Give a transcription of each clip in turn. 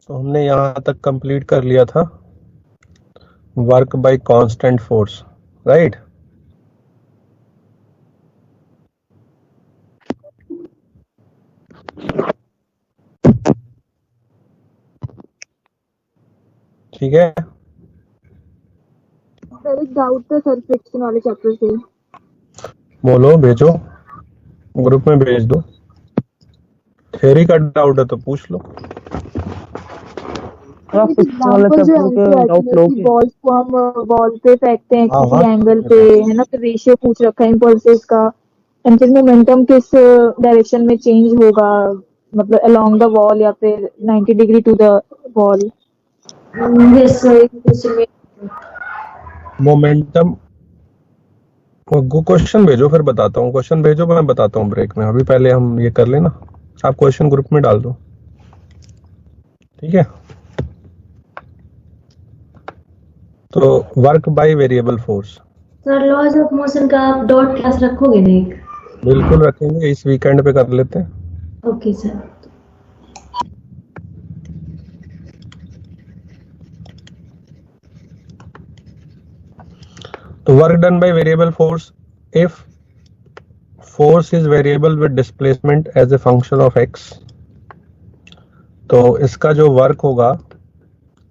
तो हमने यहाँ तक कंप्लीट कर लिया था work by constant force, right. ठीक है, सर एक डाउट था सर फ्रिक्शन वाले चैप्टर से। बोलो, भेजो, ग्रुप में भेज दो। थ्योरी का डाउट है तो पूछ लो। एग्जाम्पल जो है बॉल्स को हम वॉल पे फेंकते हैं किसी एंगल पे, है ना, तो रेशियो पूछ रखा है इम्पल्सेस का, एंड फिर मोमेंटम किस डायरेक्शन में चेंज होगा, मतलब अलोंग द वॉल या फिर 90 degree to the wall. Momentum question भेजो, फिर बताता हूँ। क्वेश्चन भेजो, मैं बताता हूँ ब्रेक में। अभी पहले हम ये कर लेना। आप क्वेश्चन ग्रुप में डाल दो, ठीक है। तो work by variable force. Sir laws of motion का आप डॉट क्लास रखोगे नहीं? बिल्कुल रखेंगे, इस वीकेंड पे कर लेते हैं। Okay sir. तो work done by variable force if force is variable with displacement as a function of X. तो इसका जो वर्क होगा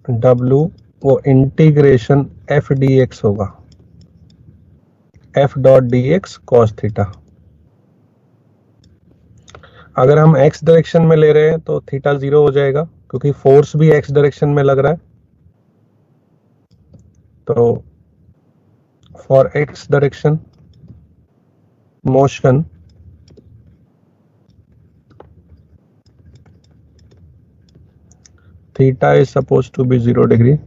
W वो इंटीग्रेशन एफ डी एक्स होगा, F dot D X cos theta. अगर हम x डायरेक्शन में ले रहे हैं तो थीटा 0 हो जाएगा, क्योंकि फोर्स भी x डायरेक्शन में लग रहा है। तो for x direction motion theta is supposed to be 0 degree.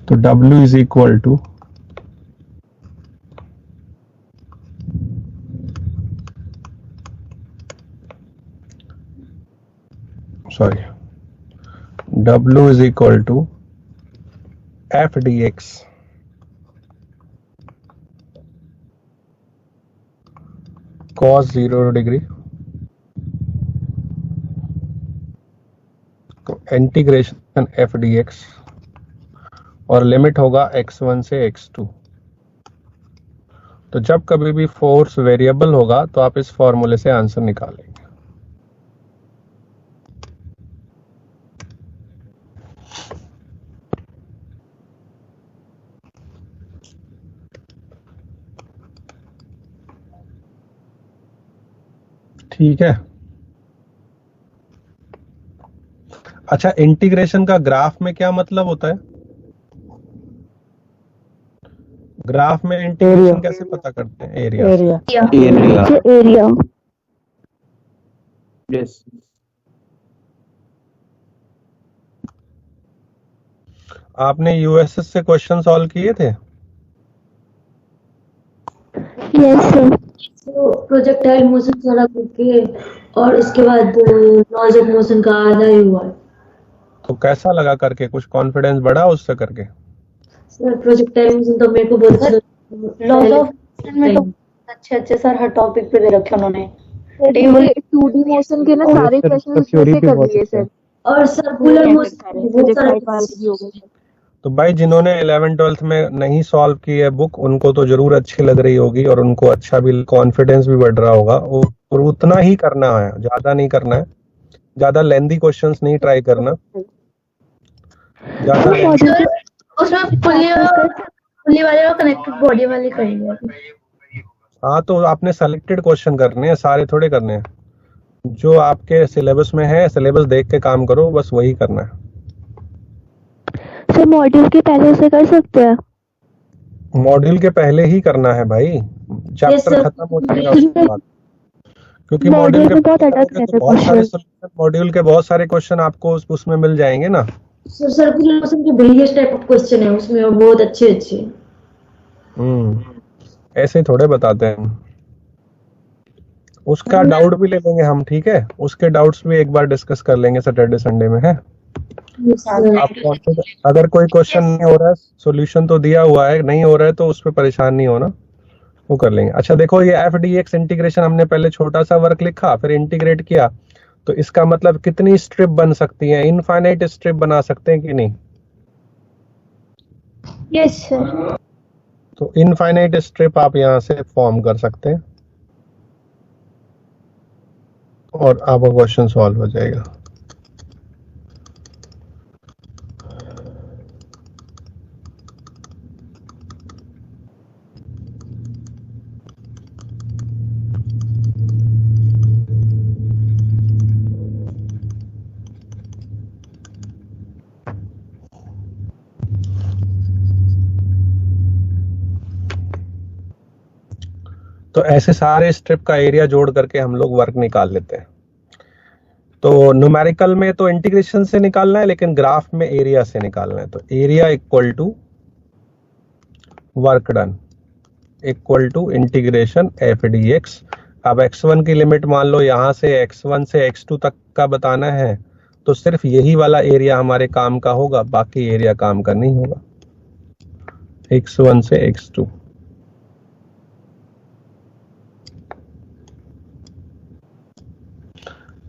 तो W is equal to W is equal to F dx cos 0 degree integration F D x, और लिमिट होगा x1 से x2। तो जब कभी भी फोर्स वेरिएबल होगा तो आप इस फॉर्मूले से आंसर निकालेंगे। ठीक है। अच्छा, इंटीग्रेशन का ग्राफ में क्या मतलब होता है? ग्राफ में इंटीग्रेशन कैसे पता करते हैं? एरिया। यस। आपने यूएसएस से क्वेश्चन सॉल्व किए थे? Yes sir. तो प्रोजेक्टाइल मोशन सारा करके और इसके बाद लॉज ऑफ मोशन का आधा ही हुआ। तो कैसा लगा करके? कुछ कॉन्फिडेंस बढ़ा उससे करके? सर प्रोजेक्टाइल मोशन तो मेरे को बहुत अच्छा लॉज ऑफ मोशन में तो अच्छे सर हर टॉपिक पे दे रखे उन्होंने। टेबल 2D मोशन के ना सारे क्वेश्चन उसमें से कर लिए सर, और सर्कुलर मोशन बहुत सारे। तो भाई जिन्होंने 11th-12th में नहीं सॉल्व की है बुक, उनको तो जरूर अच्छी लग रही होगी और उनको अच्छा भी कॉन्फिडेंस भी बढ़ रहा होगा। और उतना ही करना है, ज्यादा नहीं करना है, ज्यादा लेंथी क्वेश्चंस नहीं ट्राई करना, ज्यादा उसमें पुली वाले और कनेक्टेड बॉडी वाले करेंगे। हाँ, तो आपने सेलेक्टेड क्वेश्चन करने हैं, सारे थोड़े करने हैं। जो आपके सिलेबस में है, सिलेबस देख के काम करो, बस वही करना है। सर मॉड्यूल के पहले से कर सकते हैं? मॉड्यूल के पहले ही करना है भाई, चैप्टर खत्म हो जाएगा उसके बाद। क्योंकि मॉड्यूल के बहुत सारे क्वेश्चन आपको उसमें मिल जाएंगे ना। सर सर्कुलर मोशन के वेरियस टाइप ऑफ क्वेश्चन है उसमें, बहुत अच्छे। ऐसे ही थोड़े बताते हैं। उसका डाउट भी ले लेंगे हम, ठीक है। उसके डाउट्स भी एक बार डिस्कस कर लेंगे सैटरडे संडे में, है। आपको अगर कोई क्वेश्चन नहीं हो रहा है, सॉल्यूशन तो दिया हुआ है, नहीं हो रहा है तो उस पर परेशान नहीं होना, वो कर लेंगे। अच्छा देखो, ये एफ डी एक्स इंटीग्रेशन हमने पहले छोटा सा वर्क लिखा, फिर इंटीग्रेट किया, तो इसका मतलब कितनी स्ट्रिप बन सकती है? इनफाइनाइट स्ट्रिप बना सकते हैं कि नहीं? Yes sir. तो इनफाइनाइट स्ट्रिप आप यहां से फॉर्म कर सकते हैं और आपका क्वेश्चन सॉल्व हो जाएगा। तो ऐसे सारे स्ट्रिप का एरिया जोड़ करके हम लोग वर्क निकाल लेते हैं। तो न्यूमेरिकल में तो इंटीग्रेशन से निकालना है, लेकिन ग्राफ में एरिया से निकालना है। तो area equal to work done equal to integration F D x. अब x1 की लिमिट मान लो यहां से x1 से x2 तक का बताना है, तो सिर्फ यही वाला एरिया हमारे काम का होगा, बाकी एरिया काम का नहीं होगा। x1 से x2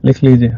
लिख लीजिए।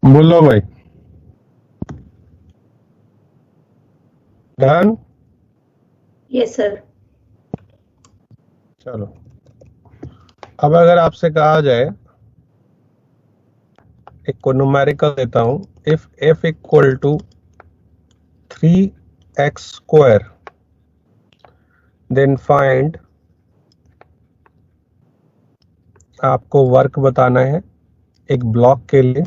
बोलो भाई, डन? Yes sir. चलो, अब अगर आपसे कहा जाए, एक को न्यूमेरिकल देता हूं, if f equal to 3x square then find, आपको वर्क बताना है एक ब्लॉक के लिए।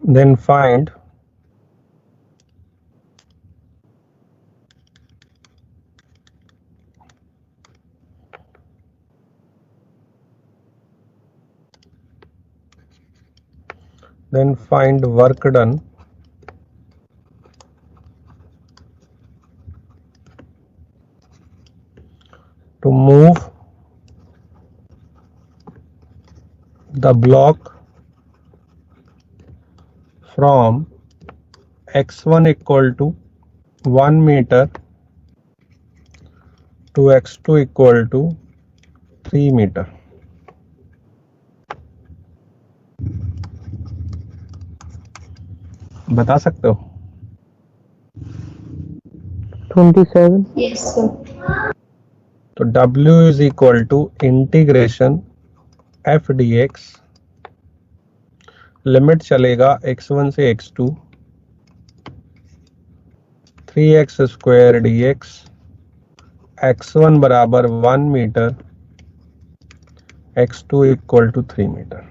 Then find work done to move the block from x1 equal to 1 meter to x2 equal to 3 meter. बता सकते हो? 27। Yes sir. तो W is equal to integration F D x, limit चलेगा x1 से x2, 3x square D x, x1 बराबर 1 metre, x2 equal to 3 metre.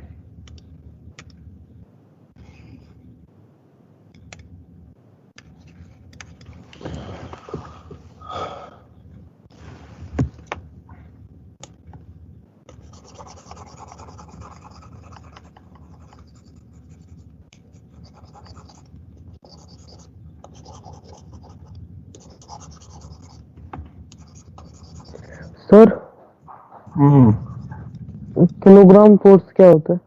Sir hmm kilogram force क्या होता है?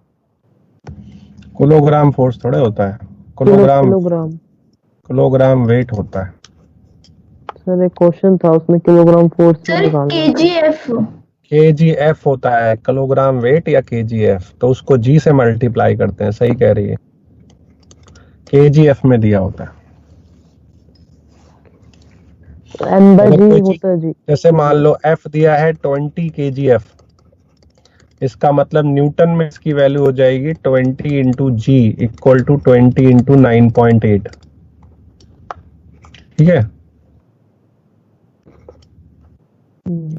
किलोग्राम फोर्स थोड़े होता है, किलोग्राम। किलोग्राम वेट होता है। सर एक क्वेश्चन था उसमें किलोग्राम फोर्स में सर निकालना था। KGF। केजीएफ होता है किलोग्राम वेट या केजीएफ, तो उसको जी से मल्टीप्लाई करते हैं। सही कह रही है, केजीएफ में दिया होता है। एम बाई अगर जी कोई चीज, होता है जी। जैसे मान लो एफ दिया है 20 केजीएफ, इसका मतलब न्यूटन में इसकी वैल्यू हो जाएगी 20 into g equal to 20 into 9.8। ठीक है। Hmm,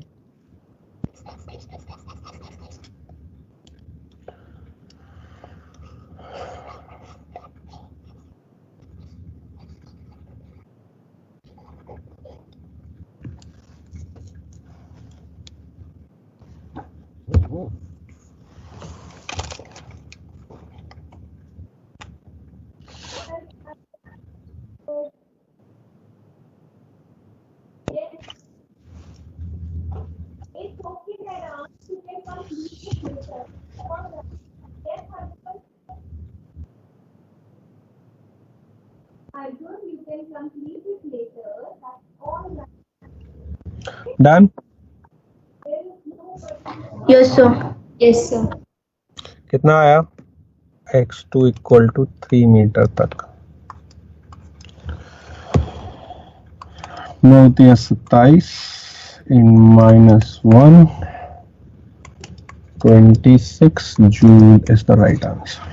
done. Yes sir. कितना आया? x2 इक्वल टू 3 मीटर तक। 9×27 इन -1 26 joule is the right answer.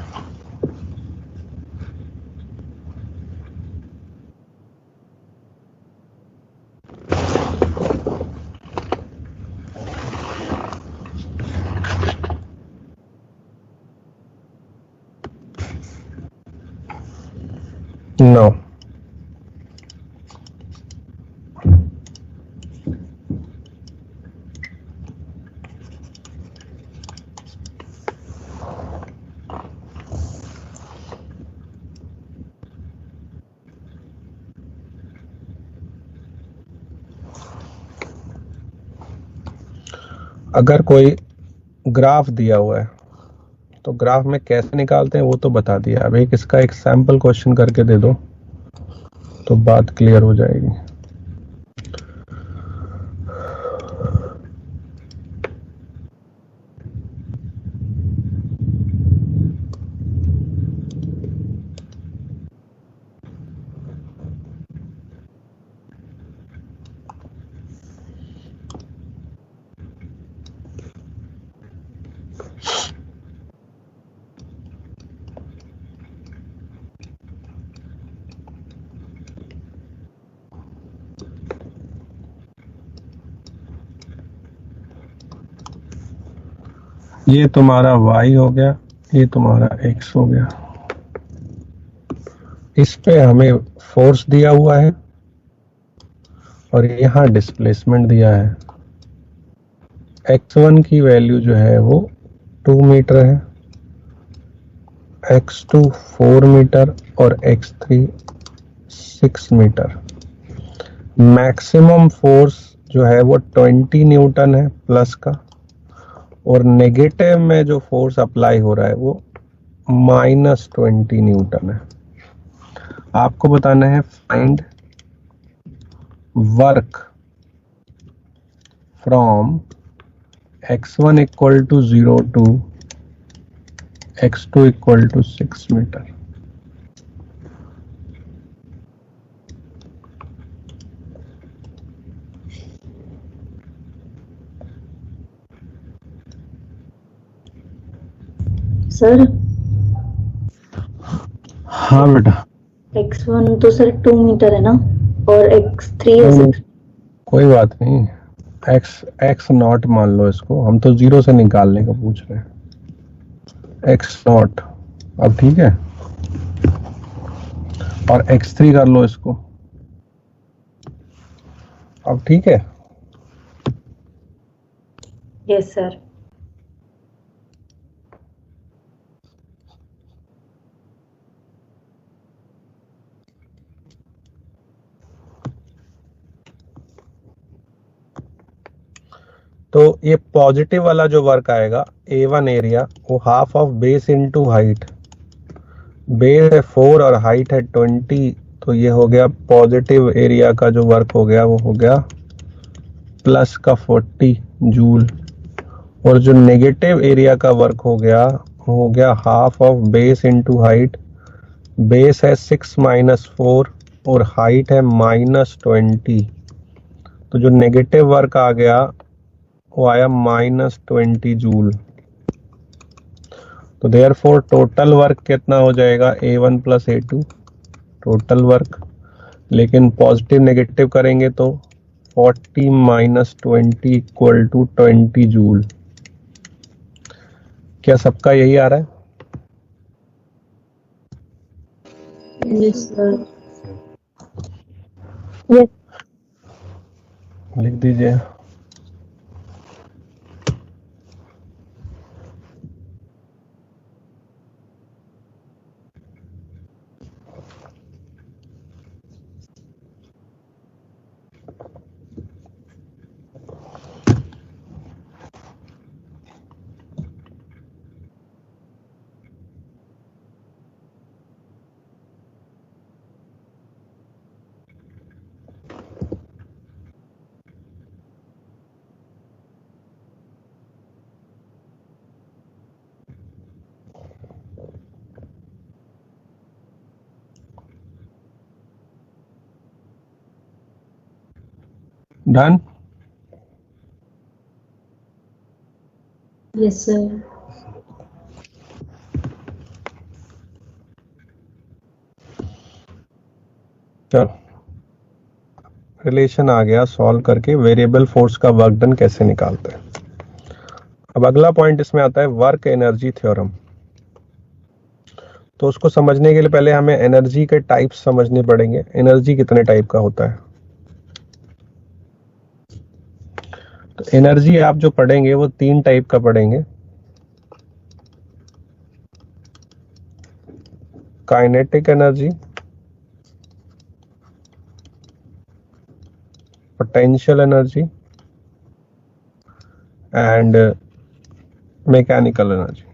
No, अगर कोई ग्राफ दिया हुआ है तो ग्राफ में कैसे निकालते हैं वो तो बता दिया। अब एक इसका एक सैंपल क्वेश्चन करके दे दो तो बात क्लियर हो जाएगी। ये तुम्हारा y हो गया, ये तुम्हारा x हो गया। इस पे हमें फोर्स दिया हुआ है और यहाँ डिस्प्लेसमेंट दिया है। x1 की वैल्यू जो है वो 2 मीटर है, x2 4 मीटर और x3 6 मीटर। मैक्सिमम फोर्स जो है वो 20 न्यूटन है प्लस का, और नेगेटिव में जो फोर्स अप्लाई हो रहा है वो -20 न्यूटन है। आपको बताना है find work from x1 equal to 0 to x2 equal to 6 metre. Sir हाँ बेटा, x1 तो सर 2 मीटर है ना, और x3 है 6। कोई बात नहीं, x नॉट मान लो इसको, हम तो 0 से निकालने का पूछ रहे हैं। x नॉट, अब ठीक है, और x3 कर लो इसको, अब ठीक है। Yes sir. तो ये पॉजिटिव वाला जो वर्क आएगा A1 एरिया, वो half of base into height, base है 4 और हाइट है 20, तो ये हो गया पॉजिटिव एरिया का जो वर्क हो गया वो हो गया प्लस का 40 जूल, और जो नेगेटिव एरिया का वर्क हो गया half of base into height, base है 6 माइनस 4 और हाइट है -20, तो जो नेगेटिव वर्क आ गया वो आया -20 जूल। तो देयरफॉर टोटल वर्क कितना हो जाएगा A1 plus A2 total work, लेकिन पॉजिटिव नेगेटिव करेंगे तो 40 माइनस 20 इक्वल टू 20 जूल। क्या सबका यही आ रहा है? Yes sir. यस। लिख दीजिए। डन? Yes sir. चलो, रिलेशन आ गया सॉल्व करके वेरिएबल फोर्स का वर्क डन कैसे निकालते हैं। अब अगला पॉइंट इसमें आता है वर्क एनर्जी थ्योरम। तो उसको समझने के लिए पहले हमें एनर्जी के टाइप्स समझने पड़ेंगे, एनर्जी कितने टाइप का होता है। तो एनर्जी आप जो पढ़ेंगे वो 3 टाइप का पढ़ेंगे, kinetic energy, potential energy and mechanical energy.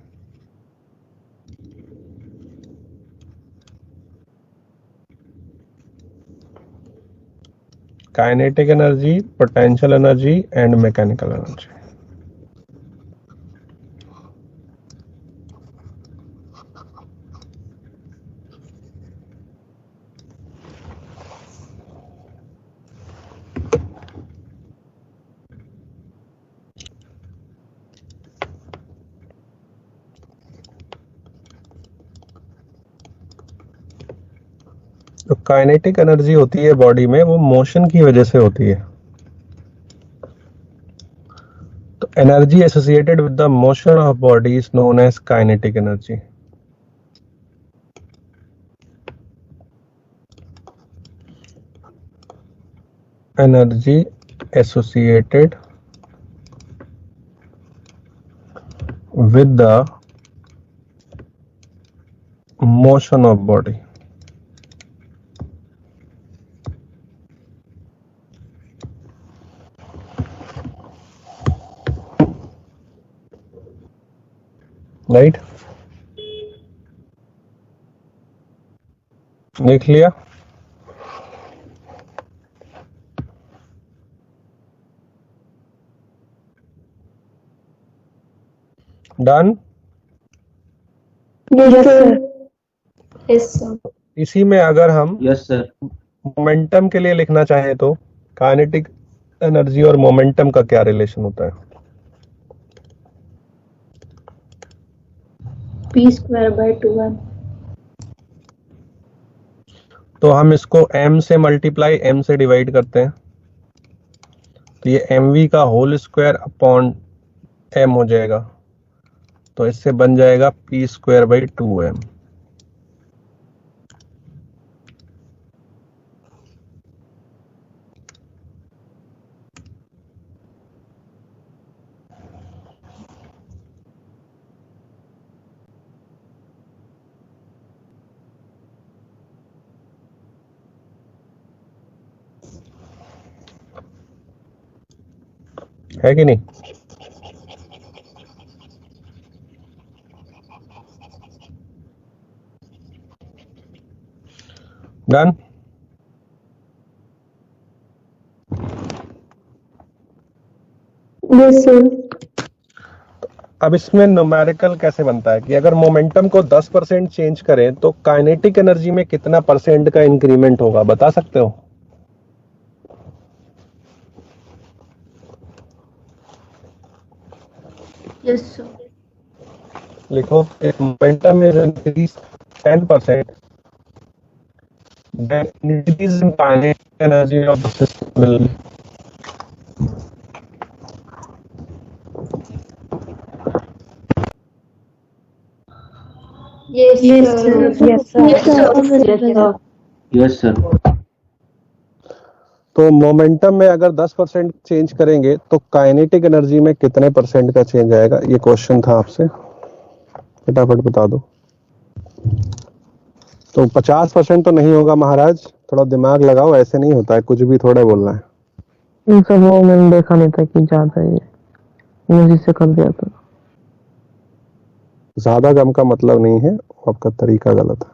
Kinetic energy, potential energy and mechanical energy. जो काइनेटिक एनर्जी होती है बॉडी में, वो मोशन की वजह से होती है। तो energy associated with the motion of body is known as kinetic energy. Energy associated with the motion of body. Right? देख लिया? डन? Yes sir. इसी में अगर हम यस सर। मोमेंटम के लिए लिखना चाहें तो काइनेटिक एनर्जी और मोमेंटम का क्या रिलेशन होता है? p²/2m। तो हम इसको m से मल्टीप्लाई m से डिवाइड करते हैं, तो ये mv का होल स्क्वायर अपॉन m हो जाएगा, तो इससे बन जाएगा p²/2m। है कि नहीं? डन। Yes sir. अब इसमें न्यूमेरिकल कैसे बनता है कि अगर मोमेंटम को 10% चेंज करें तो काइनेटिक एनर्जी में कितना परसेंट का इंक्रीमेंट होगा, बता सकते हो? Yes sir. लिखो, if momentum is increased 10%, then increase in kinetic energy of the system will be. Yes sir. Yes sir. Yes sir. तो मोमेंटम में अगर 10% चेंज करेंगे तो काइनेटिक एनर्जी में कितने परसेंट का चेंज आएगा, ये क्वेश्चन था आपसे, फटाफट बता दो। तो 50% तो नहीं होगा महाराज, थोड़ा दिमाग लगाओ, ऐसे नहीं होता है, कुछ भी थोड़ा बोलना है। इन सब वो मैंने देखा नहीं था कि ज्यादा है, मुझे से कर दिया था। ज्यादा कम का मतलब नहीं है, आपका तरीका गलत है,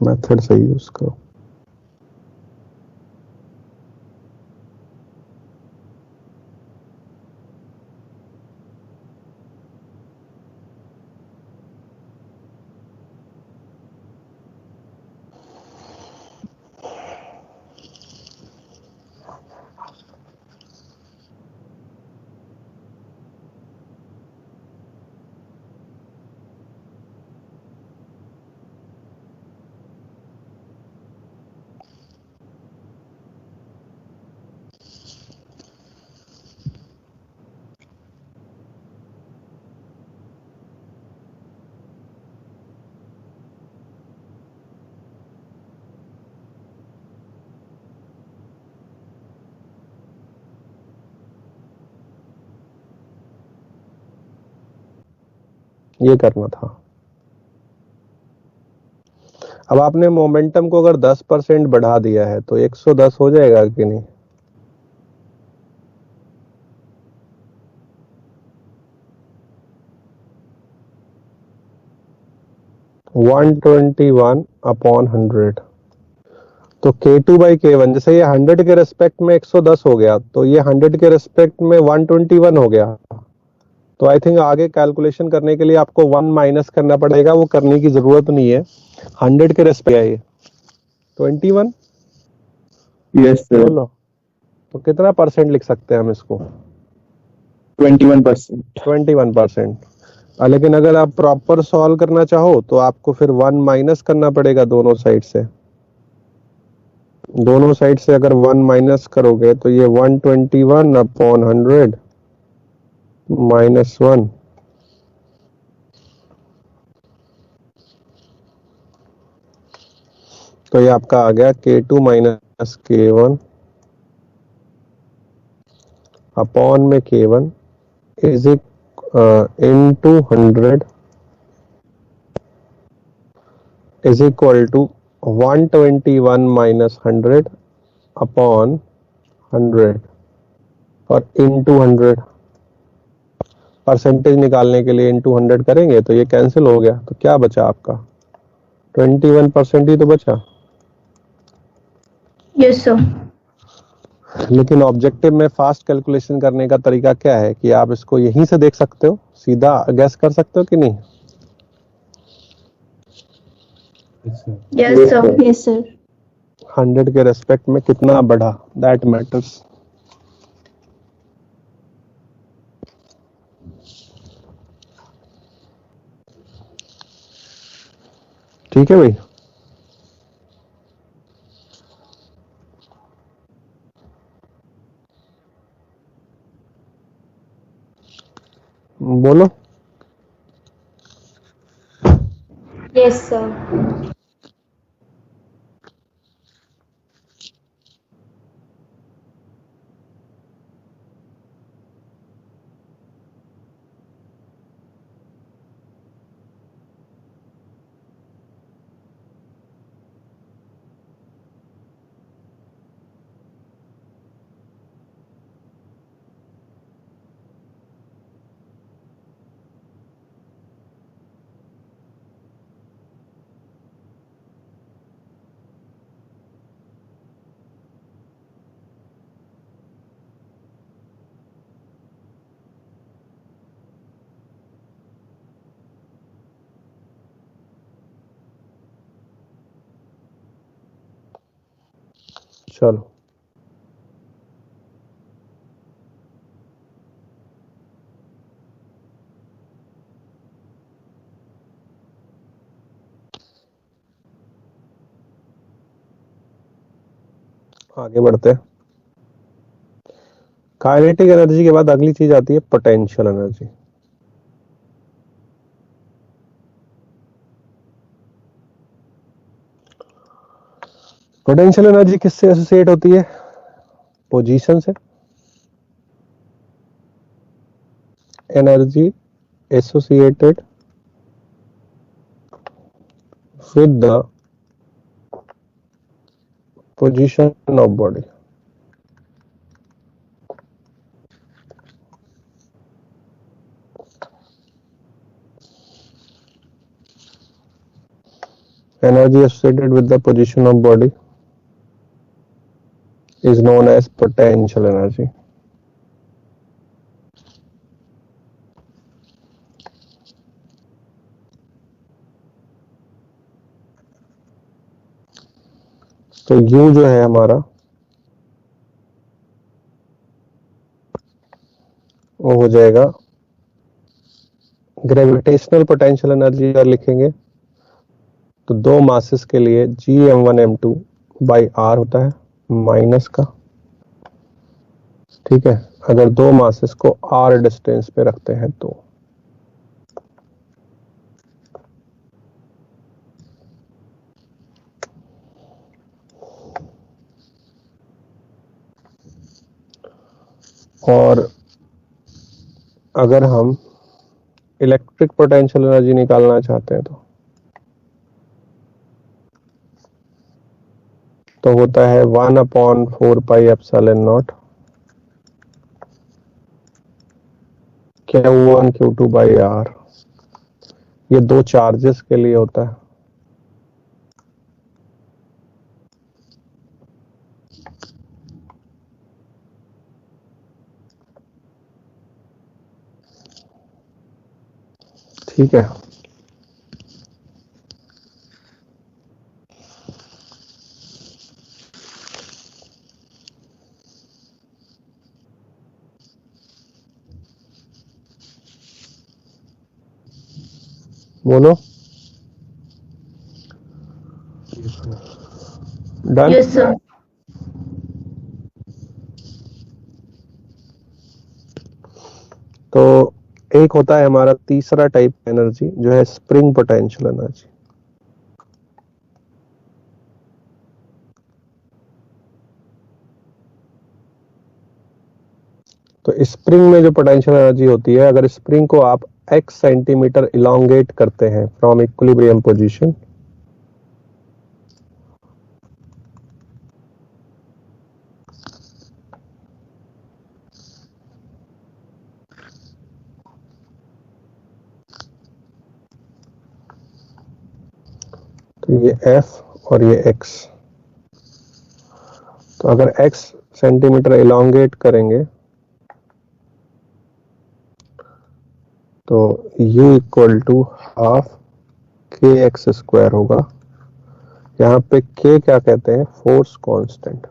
मेथड सही यूज करो। ये करना था। अब आपने मोमेंटम को अगर 10% बढ़ा दिया है तो 110 हो जाएगा कि नहीं? (121/100) तो K2/K1, जैसे ये 100 के रेस्पेक्ट में 110 हो गया, तो ये 100 के रेस्पेक्ट में 121 हो गया। तो आई थिंक आगे कैलकुलेशन करने के लिए आपको 1 माइनस करना पड़ेगा, वो करने की जरूरत नहीं है। 100 के रेस्पेक्ट है ये 21। Yes sir. बोलो, तो कितना परसेंट लिख सकते हैं हम इसको? 21%। 21%। लेकिन अगर आप प्रॉपर सॉल्व करना चाहो तो आपको फिर 1 माइनस करना पड़ेगा दोनों साइड से। दोनों साइड से अगर 1 माइनस करोगे तो ये 121/100 -1। तो ये आपका आ गया K2 - K1 अपॉन में K1 is into 100 is equal to 121 - 100 upon 100 और into 100। परसेंटेज निकालने के लिए into 100 करेंगे तो ये कैंसिल हो गया, तो क्या बचा आपका? 21% ही तो बचा। Yes sir. लेकिन ऑब्जेक्टिव में फास्ट कैलकुलेशन करने का तरीका क्या है कि आप इसको यहीं से देख सकते हो, सीधा गैस कर सकते हो कि नहीं? Yes sir. Yes sir. 100 के रेस्पेक्ट में कितना बढ़ा, दैट मैटर्स। ठीक है भाई। बोलो। Yes sir. चलो आगे बढ़ते हैं। काइनेटिक एनर्जी के बाद अगली चीज आती है पोटेंशियल एनर्जी। पोटेंशियल एनर्जी किससे एसोसिएट होती है? पोजीशन से। Energy associated with the position of body. Energy associated with the position of body is known as potential energy. तो U जो है हमारा वो हो जाएगा ग्रेविटेशनल पोटेंशियल एनर्जी। अगर लिखेंगे तो दो मासेस के लिए Gm1 m2 बाई R होता है माइनस का, ठीक है। अगर दो मासेस को R डिस्टेंस पे रखते हैं तो और अगर हम इलेक्ट्रिक पोटेंशियल एनर्जी निकालना चाहते हैं तो होता है 1/4 pi epsilon not Q1 Q2 by R। ये दो चार्जेस के लिए होता है। ठीक है, बोलो। डन। Yes sir. तो एक होता है हमारा तीसरा टाइप एनर्जी जो है स्प्रिंग पोटेंशियल एनर्जी। तो स्प्रिंग में जो पोटेंशियल एनर्जी होती है, अगर स्प्रिंग को आप x सेंटीमीटर इलोंगेट करते हैं फ्रॉम इक्विलिब्रियम पोजीशन तो ये f और ये x, तो अगर x सेंटीमीटर इलोंगेट करेंगे तो u equal to half kx square होगा। यहाँ पे k क्या कहते हैं? Force constant.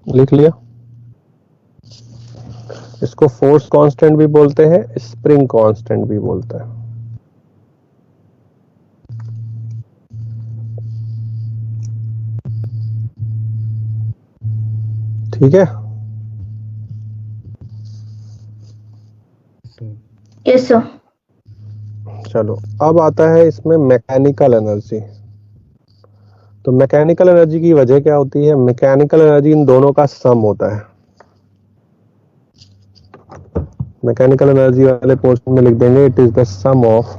लिख लिया। इसको फोर्स कांस्टेंट भी बोलते हैं, स्प्रिंग कांस्टेंट भी बोलते हैं। ठीक है, यस सर। चलो अब आता है इसमें मैकेनिकल एनर्जी। तो मैकेनिकल एनर्जी की वजह क्या होती है? मैकेनिकल एनर्जी इन दोनों का सम होता है। मैकेनिकल एनर्जी वाले पोर्शन में लिख देंगे it is the sum of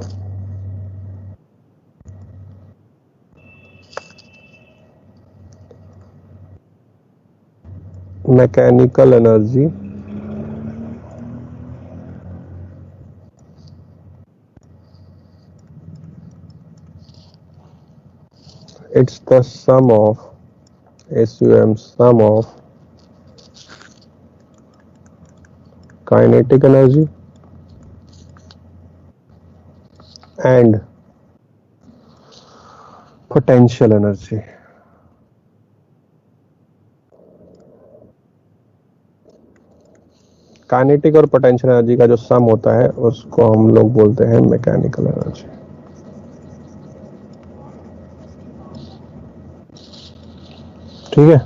mechanical energy it's the sum of sum of kinetic energy and potential energy. Kinetic और पोटेंशियल एनर्जी का जो सम होता है उसको हम लोग बोलते हैं मैकेनिकल एनर्जी। ठीक है,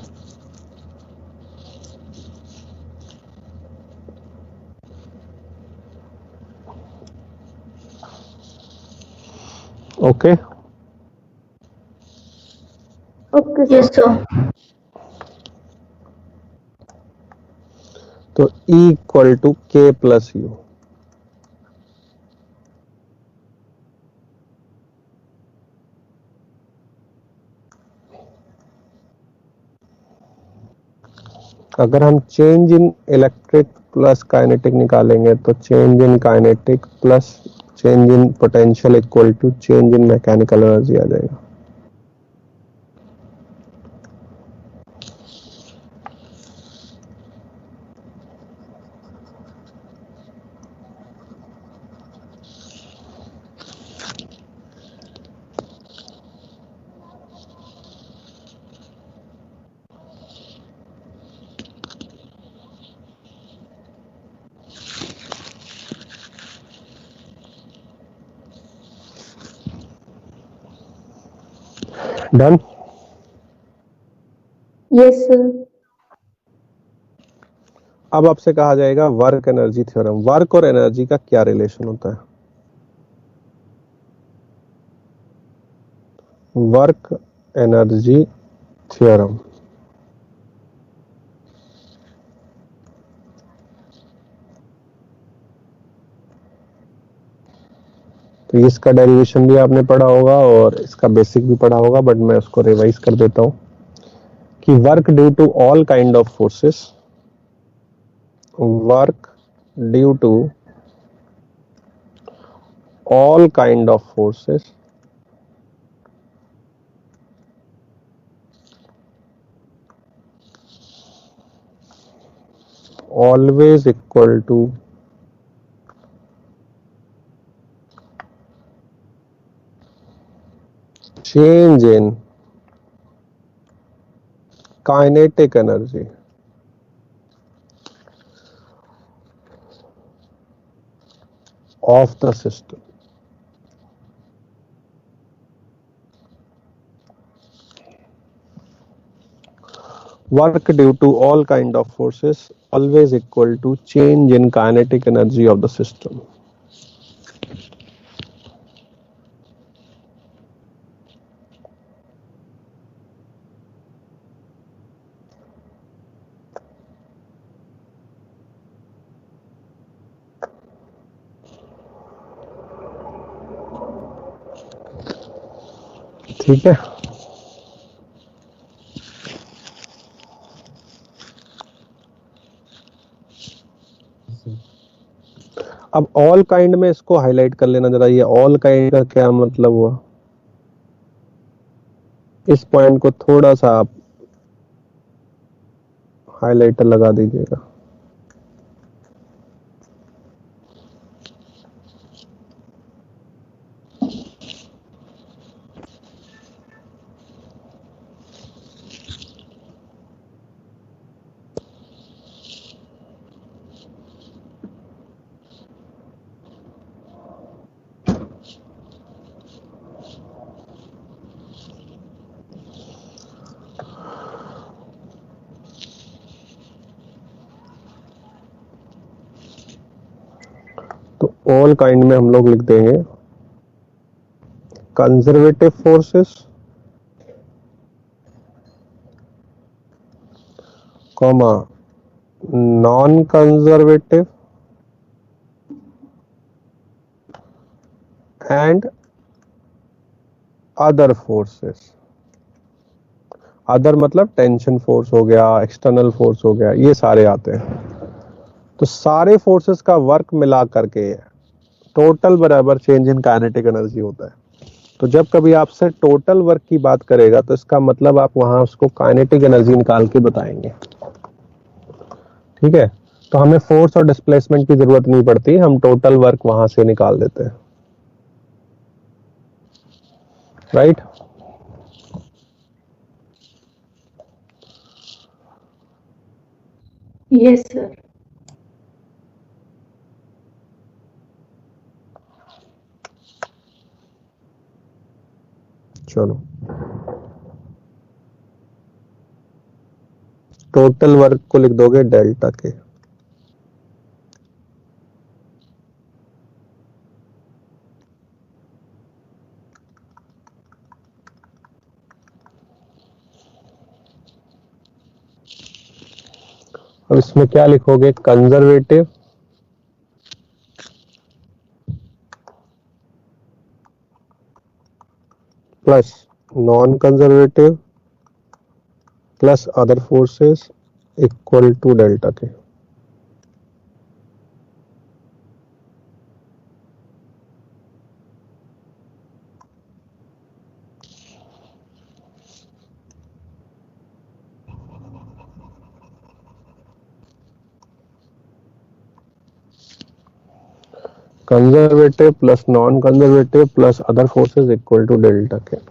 okay okay yes sir. Sir. तो E equal to K plus U. अगर हम change in electric plus kinetic निकालेंगे तो change in kinetic plus change in potential equal to change in mechanical energy आ जाएगा। Done. Yes sir. अब आपसे कहा जाएगा वर्क एनर्जी थ्योरम। वर्क और एनर्जी का क्या रिलेशन होता है? Work energy theorem. तो इसका डेरिवेशन भी आपने पढ़ा होगा और इसका बेसिक भी पढ़ा होगा, बट मैं उसको रिवाइज कर देता हूं कि work due to all kind of forces, work due to all kind of forces always equal to change in kinetic energy of the system. Work due to all kind of forces always equal to change in kinetic energy of the system. ठीक है, अब all kind में इसको highlight कर लेना जरा। ये all kind का क्या मतलब हुआ, इस पॉइंट को थोड़ा सा आप हाईलाइटर लगा दीजिएगा। तो ऑल काइंड में हम लोग लिख देंगे conservative forces, comma non conservative and other forces. Other मतलब टेंशन फोर्स हो गया, एक्सटर्नल फोर्स हो गया, ये सारे आते हैं। तो सारे फोर्सेस का वर्क मिला करके टोटल बराबर चेंज इन काइनेटिक एनर्जी होता है। तो जब कभी आपसे टोटल वर्क की बात करेगा तो इसका मतलब आप वहां उसको काइनेटिक एनर्जी निकाल के बताएंगे। ठीक है, तो हमें फोर्स और डिस्प्लेसमेंट की जरूरत नहीं पड़ती, हम टोटल वर्क वहां से निकाल देते हैं। राइट? Yes sir. चलो, टोटल वर्क को लिख दोगे डेल्टा के। अब इसमें क्या लिखोगे? Conservative plus non conservative plus other forces equal to delta K. Conservative plus non conservative plus other forces equal to delta K.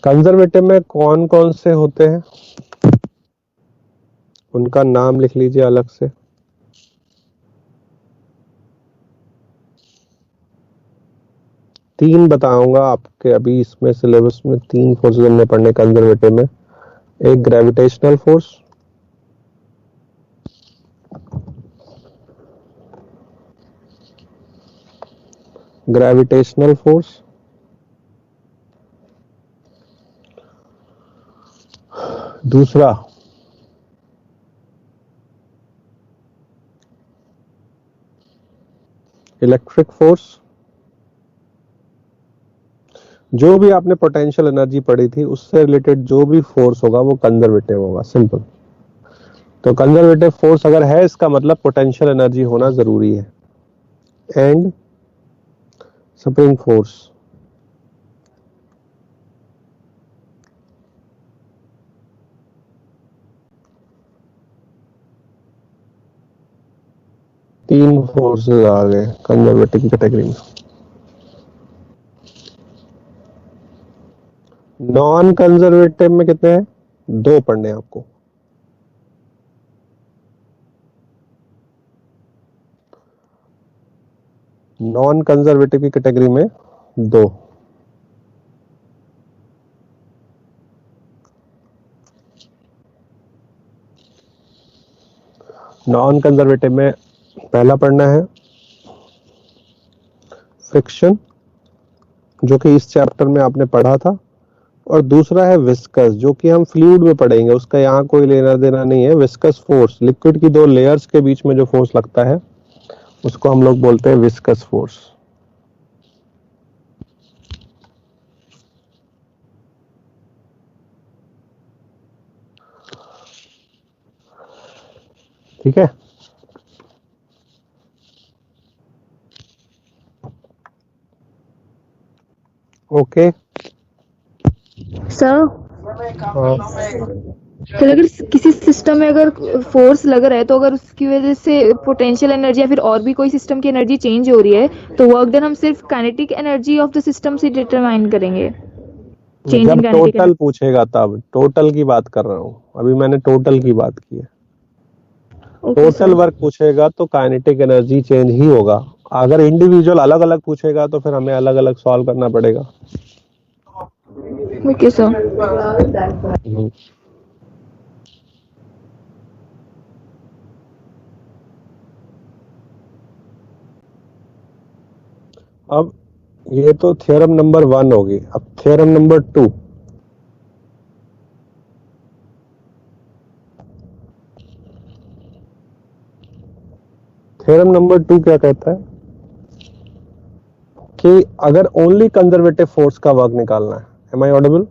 Conservative में कौन कौन से होते हैं, उनका नाम लिख लीजिए अलग से। तीन बताऊंगा आपके, अभी इसमें सिलेबस में 3 फोर्सेस हमने पढ़ने कंजर्वेटिव में। एक ग्रेविटेशनल फोर्स, ग्रेविटेशनल फोर्स, दूसरा इलेक्ट्रिक फोर्स। जो भी आपने पोटेंशियल एनर्जी पढ़ी थी उससे रिलेटेड जो भी फोर्स होगा वो कंजर्वेटिव होगा, सिंपल। तो कंजर्वेटिव फोर्स अगर है इसका मतलब पोटेंशियल एनर्जी होना जरूरी है। एंड स्प्रिंग फोर्स, तीन फोर्सेस आ गए कंजर्वेटिव की कैटेगरी में। नॉन कंजर्वेटिव में कितने हैं? 2 पढ़ने हैं आपको। नॉन कंजर्वेटिव की कैटेगरी में 2। नॉन कंजर्वेटिव में पहला पढ़ना है फ्रिक्शन, जो कि इस चैप्टर में आपने पढ़ा था, और दूसरा है विस्कस, जो कि हम फ्लूइड में पढ़ेंगे, उसका यहाँ कोई लेना देना नहीं है। विस्कस फोर्स, लिक्विड की 2 लेयर्स के बीच में जो फोर्स लगता है उसको हम लोग बोलते हैं विस्कस फोर्स। ठीक है, ओके। सर, हाँ, तो अगर किसी सिस्टम में अगर फोर्स लग रहा है तो अगर उसकी वजह से पोटेंशियल एनर्जी या फिर और भी कोई सिस्टम की एनर्जी चेंज हो रही है तो वर्क डन हम सिर्फ kinetic energy of the system से डिटरमाइन करेंगे। चेंज इन जब काइनेटिक टोटल पूछेगा तब, टोटल की बात कर रहा हूँ, अभी मैंने टोटल की बात की है। टोटल वर्क पूछेगा तो काइनेटिक एनर्जी चेंज ही होगा। अगर इंडिविजुअल अलग अलग पूछेगा तो फिर हमें अलग अलग सॉल्व करना पड़ेगा। Okay sir. अब ये तो थ्योरम नंबर 1 होगी। अब थ्योरम नंबर 2, थ्योरम नंबर 2 क्या कहता है कि अगर ओनली कंजर्वेटिव फोर्स का वर्क निकालना है, am I audible?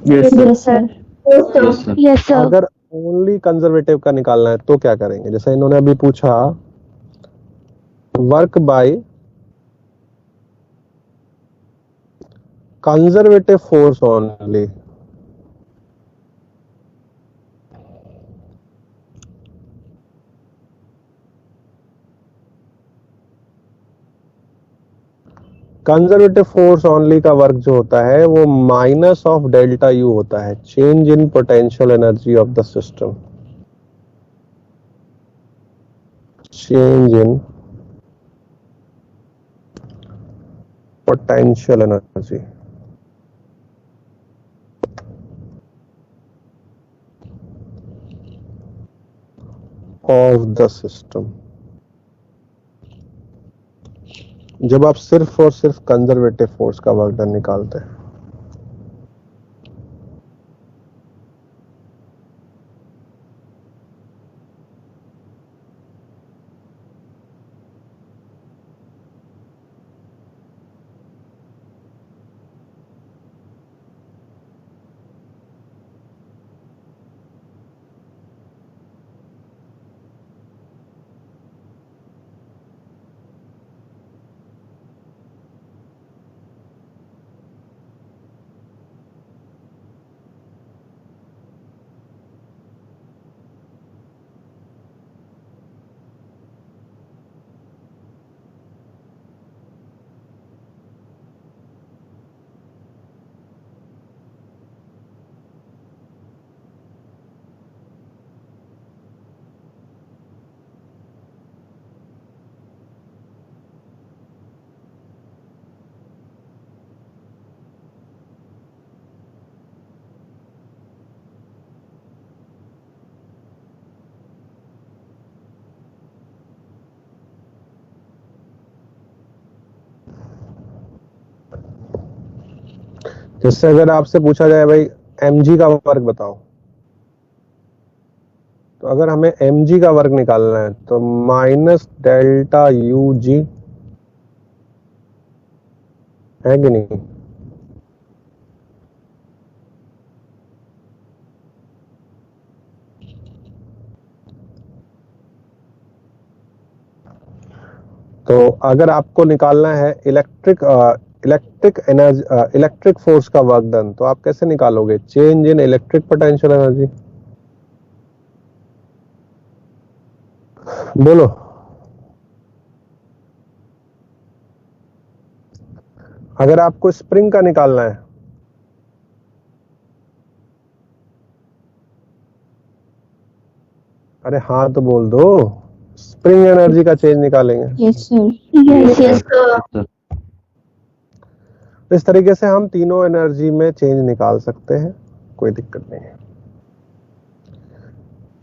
Yes, sir. Yes, sir. Yes, sir. Yes, sir. अगर ओनली कंजर्वेटिव का निकालना है तो क्या करेंगे? जैसे इन्होंने अभी पूछा work by conservative force only, conservative force only का वर्क जो होता है वो माइनस ऑफ डेल्टा यू होता है, change in potential energy of the system, change in potential energy of the system, जब आप सिर्फ और सिर्फ कंजर्वेटिव फोर्स का वर्क डन निकालते हैं। जैसे अगर आपसे पूछा जाए भाई mg का वर्क बताओ, तो अगर हमें mg का वर्क निकालना है तो माइनस डेल्टा यू जी, है कि नहीं? तो अगर आपको निकालना है इलेक्ट्रिक एनर्जी, इलेक्ट्रिक फोर्स का वर्क डन, तो आप कैसे निकालोगे? Change in electric potential energy. बोलो। अगर आपको स्प्रिंग का निकालना है, अरे हाँ तो बोल दो, स्प्रिंग एनर्जी का चेंज निकालेंगे। Yes, sir. Yes, yes, sir. इस तरीके से हम तीनों एनर्जी में चेंज निकाल सकते हैं, कोई दिक्कत नहीं है।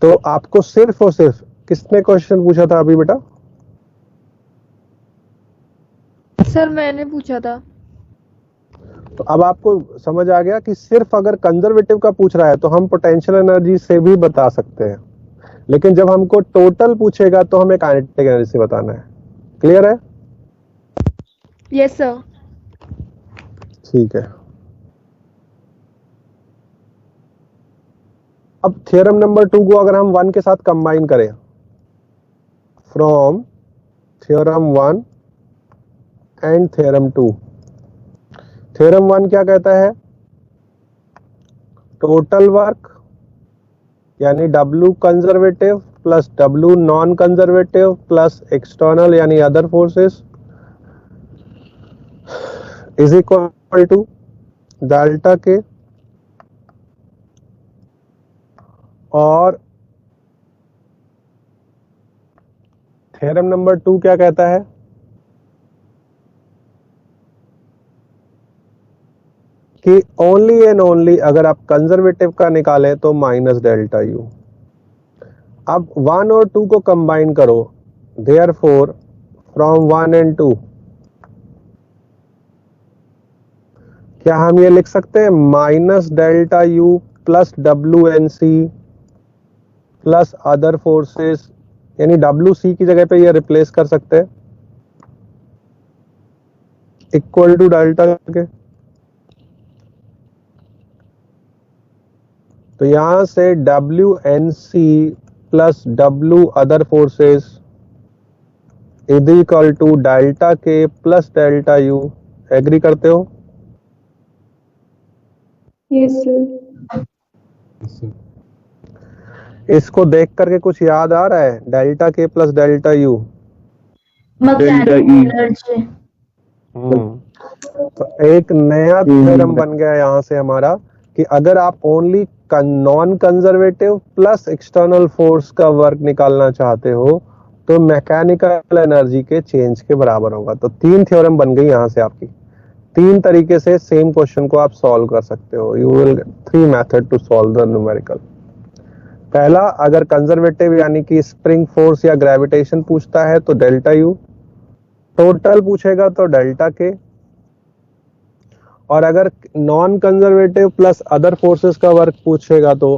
तो आपको सिर्फ और सिर्फ किसने क्वेश्चन पूछा था अभी बेटा? सर मैंने पूछा था। तो अब आपको समझ आ गया कि सिर्फ अगर कंजर्वेटिव का पूछ रहा है तो हम पोटेंशियल एनर्जी से भी बता सकते हैं, लेकिन जब हमको टोटल पूछेगा तो हमें काइनेटिक एनर्जी से बताना है। क्लियर है? Yes sir. ठीक है। अब थ्योरम नंबर 2 को अगर हम 1 के साथ कंबाइन करें, from theorem 1 and theorem 2, theorem 1 क्या कहता है? टोटल वर्क यानी W conservative plus W non conservative plus external यानी other forces is equal to delta K, और थ्योरम नंबर 2 क्या कहता है कि ओनली एंड ओनली अगर आप कंजर्वेटिव का निकालें तो माइनस डेल्टा यू। अब 1 और 2 को कंबाइन करो, देयरफॉर फ्रॉम 1 एंड 2 क्या हम ये लिख सकते हैं माइनस डेल्टा यू प्लस डब्ल्यू n c plus other forces, यानी WC की जगह पे ये रिप्लेस कर सकते हैं इक्वल टू डेल्टा के। तो यहां से WNC plus W other forces is equal to delta k plus delta U। Agree करते हो? Yes sir. इसको देख करके कुछ याद आ रहा है? Delta k plus delta U। Mechanical energy. तो एक नया थ्योरम बन गया यहां से हमारा कि अगर आप only non conservative plus external force का वर्क निकालना चाहते हो तो मैकेनिकल एनर्जी के चेंज के बराबर होगा। तो 3 थ्योरम बन गई यहां से आपकी। 3 तरीके से सेम क्वेश्चन को आप सॉल्व कर सकते हो। You will 3 method to solve the numerical. पहला, अगर कंजर्वेटिव यानी कि स्प्रिंग फोर्स या ग्रेविटेशन पूछता है तो डेल्टा U, टोटल पूछेगा तो डेल्टा के, और अगर non conservative plus other forces का वर्क पूछेगा तो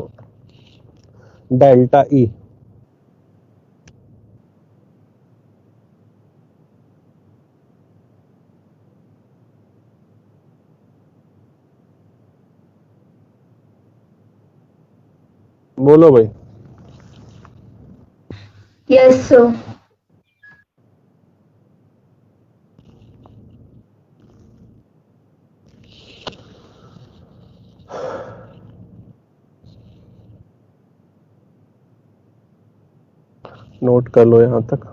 डेल्टा E। बोलो भाई। Yes sir. नोट कर लो यहां तक।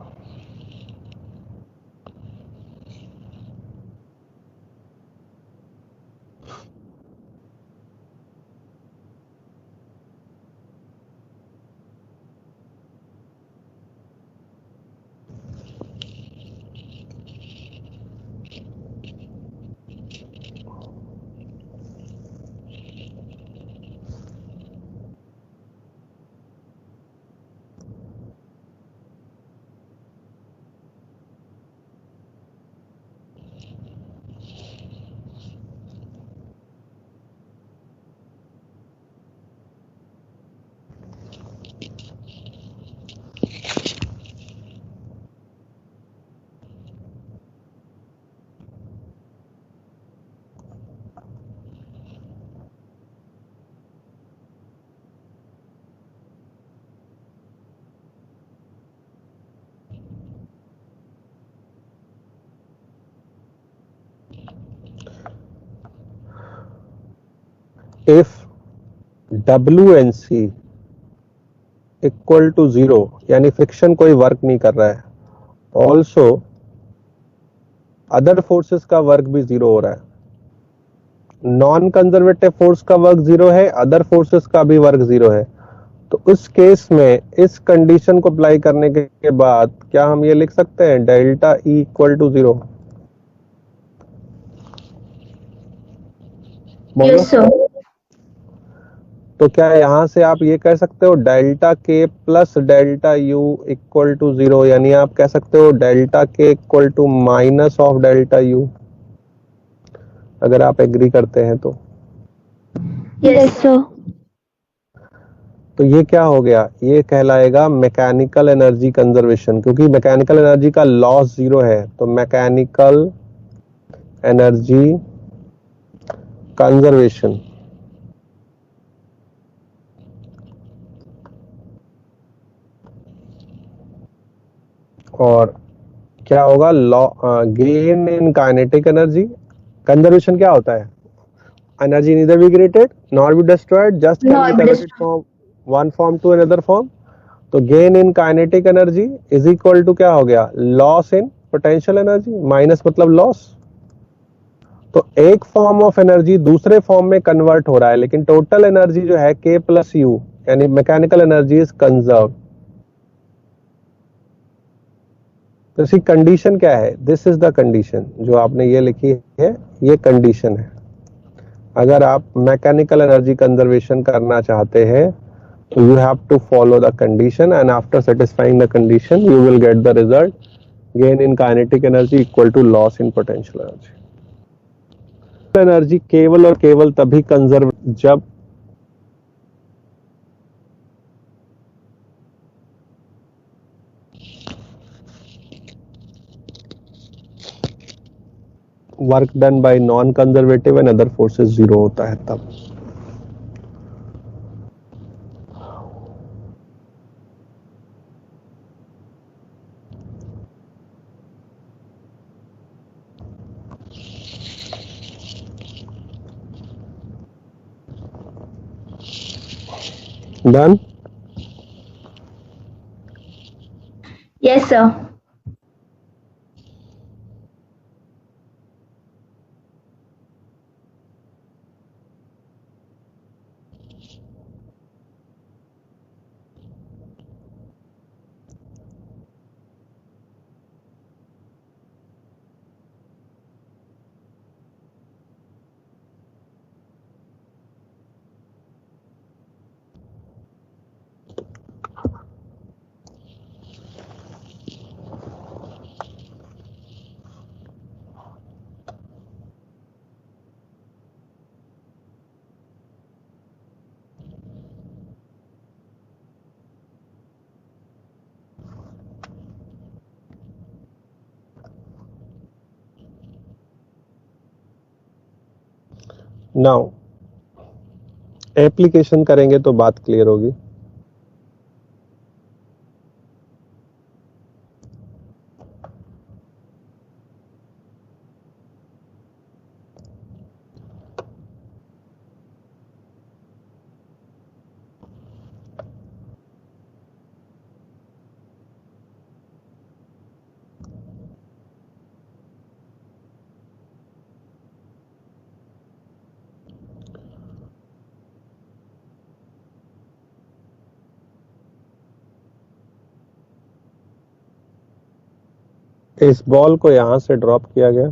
If WNC इक्वल टू 0, यानी फ्रिक्शन कोई वर्क नहीं कर रहा है, ऑल्सो अदर फोर्सेस का वर्क भी 0 हो रहा है, नॉन कंजर्वेटिव फोर्स का वर्क 0 है, अदर फोर्सेस का भी वर्क 0 है, तो उस केस में इस कंडीशन को अप्लाई करने के बाद क्या हम ये लिख सकते हैं delta E equal to 0? Yes sir. तो क्या यहां से आप ये कह सकते हो delta k plus delta U equal to 0, यानी आप कह सकते हो delta k equal to minus of delta U, अगर आप एग्री करते हैं तो। Yes sir. तो ये क्या हो गया? ये कहलाएगा मैकेनिकल एनर्जी कंजर्वेशन, क्योंकि मैकेनिकल एनर्जी का लॉस 0 है, तो मैकेनिकल एनर्जी कंजर्वेशन। और क्या होगा? Gain in kinetic energy. Conservation क्या होता है? Energy neither be created nor be destroyed, just can be converted from one form to another form. तो gain in kinetic energy is equal to क्या हो गया? Loss in potential energy. Minus मतलब loss. तो एक फॉर्म ऑफ एनर्जी दूसरे form में convert हो रहा है, लेकिन टोटल एनर्जी जो है K प्लस U, यानी मैकेनिकल एनर्जी इज कंजर्व। तो इसकी कंडीशन क्या है? दिस इज द कंडीशन जो आपने ये लिखी है, ये कंडीशन है। अगर आप मैकेनिकल एनर्जी कंजर्वेशन करना चाहते हैं तो you have to follow the condition, and after satisfying the condition you will get the result gain in kinetic energy equal to loss in potential energy. Energy केवल और केवल तभी कंजर्व जब work done by non conservative and other forces zero होता है तब। Done. Yes, sir. Now application करेंगे तो बात क्लियर होगी। इस बॉल को यहां से ड्रॉप किया गया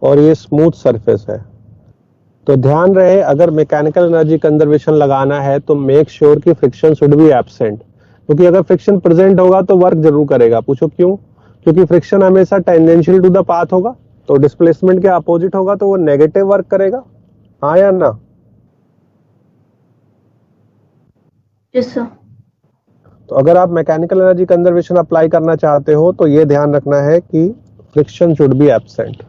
और ये स्मूथ सरफेस है, तो ध्यान रहे अगर मैकेनिकल एनर्जी कंजर्वेशन लगाना है तो मेक श्योर कि फ्रिक्शन शुड बी एब्सेंट, क्योंकि अगर फ्रिक्शन प्रेजेंट होगा तो वर्क जरूर करेगा। पूछो क्यों? क्योंकि फ्रिक्शन हमेशा टेंजेंशियल टू द पाथ होगा, तो डिस्प्लेसमेंट के अपोजिट होगा तो वो नेगेटिव वर्क करेगा। हाँ या ना? Yes, sir. तो अगर आप मैकेनिकल एनर्जी कंजर्वेशन अप्लाई करना चाहते हो तो ये ध्यान रखना है कि फ्रिक्शन शुड बी एब्सेंट।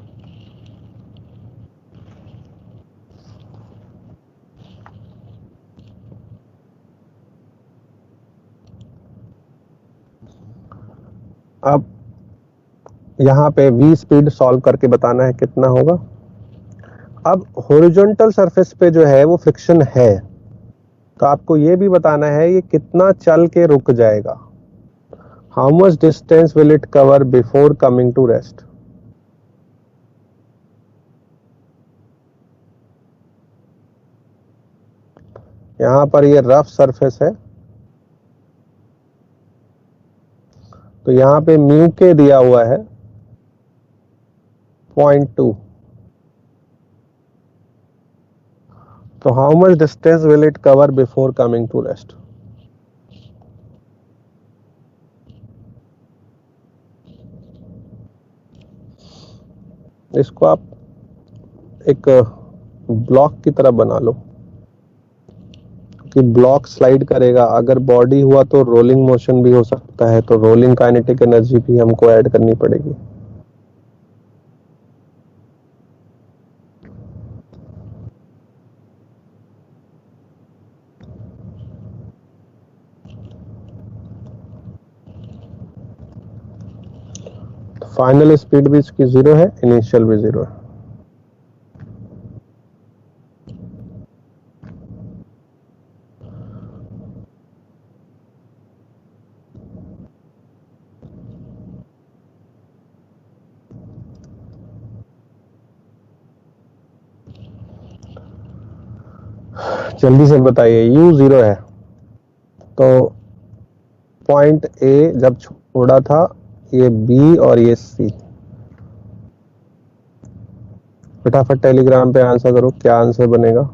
अब यहां पे v स्पीड सॉल्व करके बताना है कितना होगा। अब हॉरिजॉन्टल सरफेस पे जो है वो फ्रिक्शन है, तो आपको ये भी बताना है ये कितना चल के रुक जाएगा। How much distance will it cover before coming to rest. यहां पर ये रफ सरफेस है, तो यहां पे म्यू के दिया हुआ है 0.2, तो how much distance will it cover before coming to rest. इसको आप एक ब्लॉक की तरह बना लो कि ब्लॉक स्लाइड करेगा। अगर बॉडी हुआ तो रोलिंग मोशन भी हो सकता है, तो रोलिंग काइनेटिक एनर्जी भी हमको ऐड करनी पड़ेगी। फाइनल स्पीड भी इसकी 0 है, इनिशियल भी 0 है। जल्दी से बताइए, u 0 है तो पॉइंट A जब छोड़ा था, ये B और ये C। फटाफट टेलीग्राम पे आंसर करो, क्या आंसर बनेगा।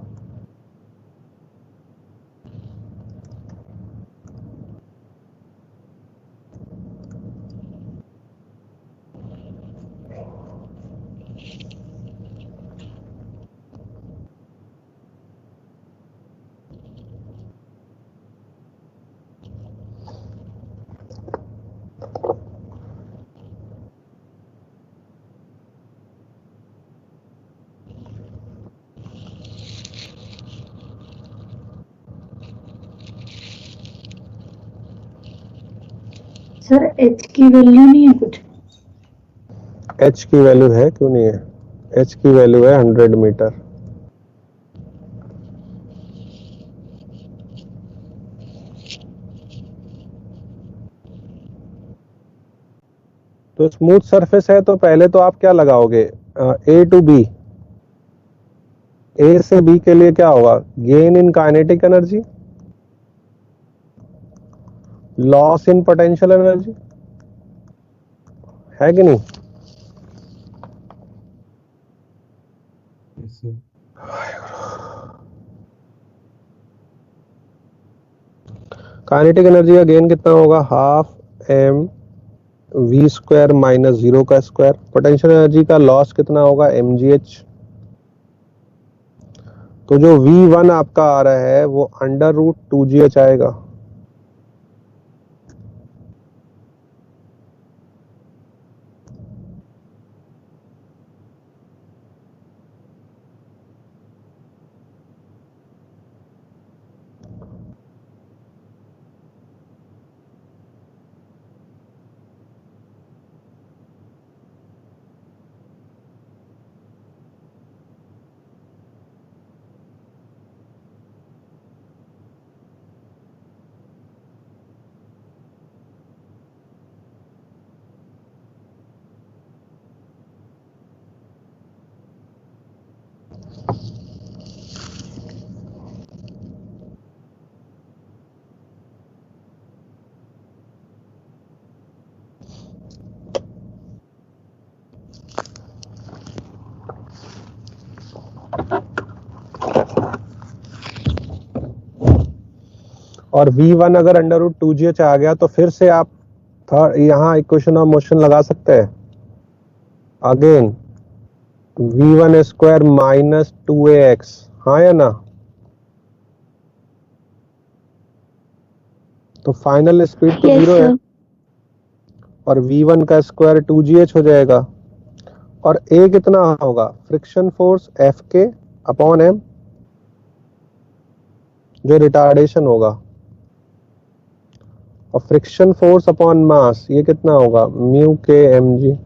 सर एच की वैल्यू नहीं है कुछ? एच की वैल्यू है, क्यों नहीं है? एच की वैल्यू है 100 मीटर। तो स्मूथ सरफेस है तो पहले तो आप क्या लगाओगे? ए टू बी, ए से बी के लिए क्या होगा? Gain in kinetic energy, loss in potential energy, है कि नहीं? काइनेटिक एनर्जी का गेन कितना होगा? Half m v square minus 0 का स्क्वायर। पोटेंशियल एनर्जी का लॉस कितना होगा? mgh। तो जो V1 आपका आ रहा है वो √2gh आएगा। और V1 अगर √2gh आ गया तो फिर से आप यहाँ इक्वेशन ऑफ मोशन लगा सकते हैं। Again V1 square minus 2ax, हाँ या ना? तो फाइनल स्पीड तो 0 है और V1 का स्क्वायर 2gh हो जाएगा। और A कितना होगा? Friction force Fk upon m, जो रिटार्डेशन होगा, और फ्रिक्शन फोर्स अपॉन मास ये कितना होगा? म्यू के mg।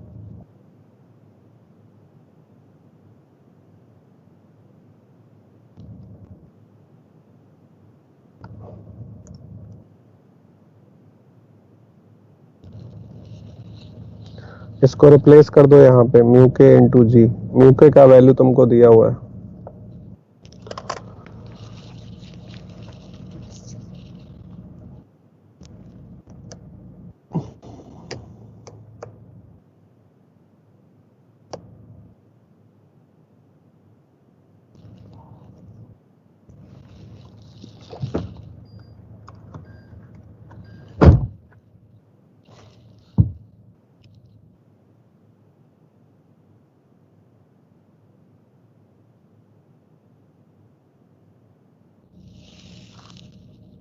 इसको रिप्लेस कर दो यहाँ पे, म्यू के इंटू जी। म्यू के का वैल्यू तुमको दिया हुआ है।